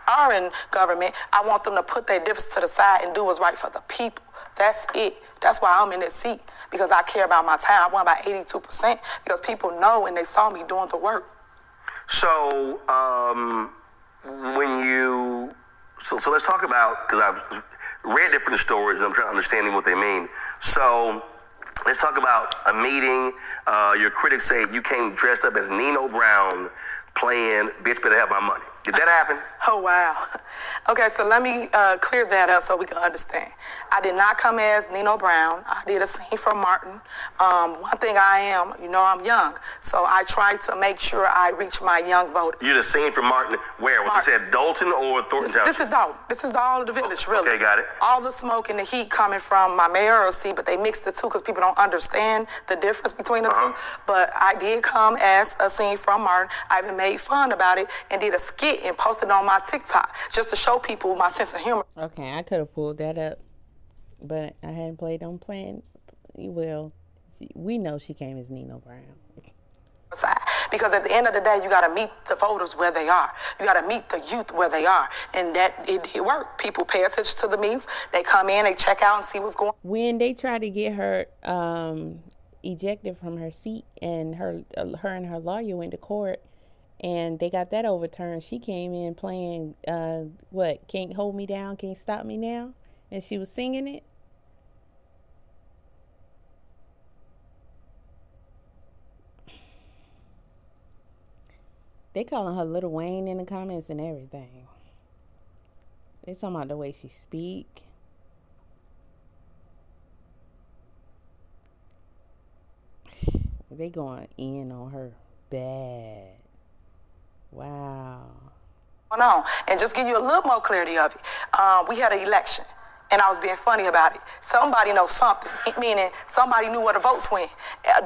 are in government, I want them to put their difference to the side and do what's right for the people. That's it. That's why I'm in this seat, because I care about my town. I won by 82% because people know and they saw me doing the work.
So so let's talk about, because I've read different stories and I'm trying to understand what they mean. So let's talk about a meeting. Your critics say you came dressed up as Nino Brown playing Bitch Better Have My Money. Did that happen?
Oh, wow. Okay, so let me clear that up so we can understand. I did not come as Nino Brown. I did a scene from Martin. One thing I am, you know, I'm young, so I try to make sure I reach my young voters.
You did a scene from Martin. Where? Was it Dolton or Thornton Township?
This is Dolton. This is all of the village, really.
Okay, got it.
All the smoke and the heat coming from my mayoral seat, but they mixed the two because people don't understand the difference between the two. But I did come as a scene from Martin. I even made fun about it and did a skit and posted on my TikTok just to show people my sense of humor.
Okay, I could have pulled that up, but I hadn't played on playing. Well, we know she came as Nino Brown.
Because at the end of the day, you got to meet the voters where they are. You got to meet the youth where they are. And that, it did work. People pay attention to the meetings. They come in, they check out and see what's going on.
When they tried to get her ejected from her seat and her and her lawyer went to court, and they got that overturned, she came in playing, Can't Hold Me Down, Can't Stop Me Now? And she was singing it. They calling her Lil Wayne in the comments and everything. They talking about the way she speak. They going in on her bad. Wow.
On. And just give you a little more clarity of it. We had an election, and I was being funny about it. Somebody knows something, meaning somebody knew where the votes went.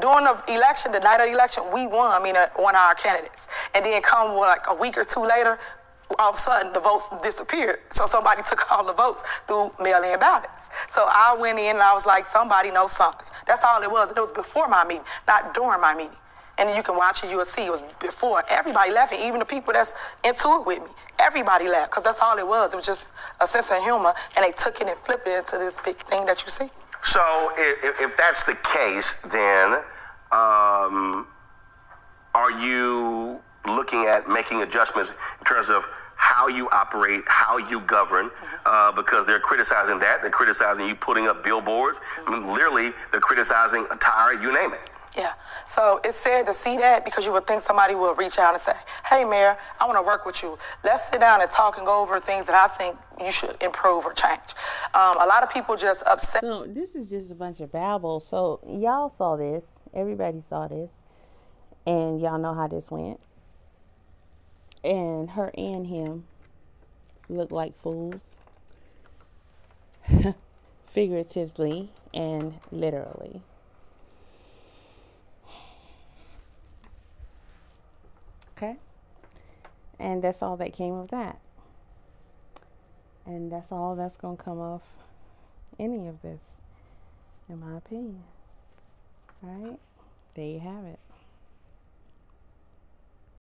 During the election, the night of the election, we won, one of our candidates. And then come like a week or two later, all of a sudden the votes disappeared. So somebody took all the votes through mail-in ballots. So I went in and I was like, somebody knows something. That's all it was. And it was before my meeting, not during my meeting. And you can watch it, you will see it was before. Everybody laughing, even the people that's into it with me. Everybody laughed, because that's all it was. It was just a sense of humor, and they took it and flipped it into this big thing that you see.
So if that's the case, then are are you looking at making adjustments in terms of how you operate, how you govern, because they're criticizing that. They're criticizing you putting up billboards. I mean, literally, they're criticizing attire, you name it.
Yeah, so it's sad to see that because you would think somebody will reach out and say, hey, Mayor, I want to work with you. Let's sit down and talk and go over things that I think you should improve or change. A lot of people just upset.
So this is just a bunch of babble. So y'all saw this. Everybody saw this. And y'all know how this went. And her and him look like fools. Figuratively and literally. Okay? And that's all that came of that. And that's all that's going to come of any of this, in my opinion. All right? There you have it.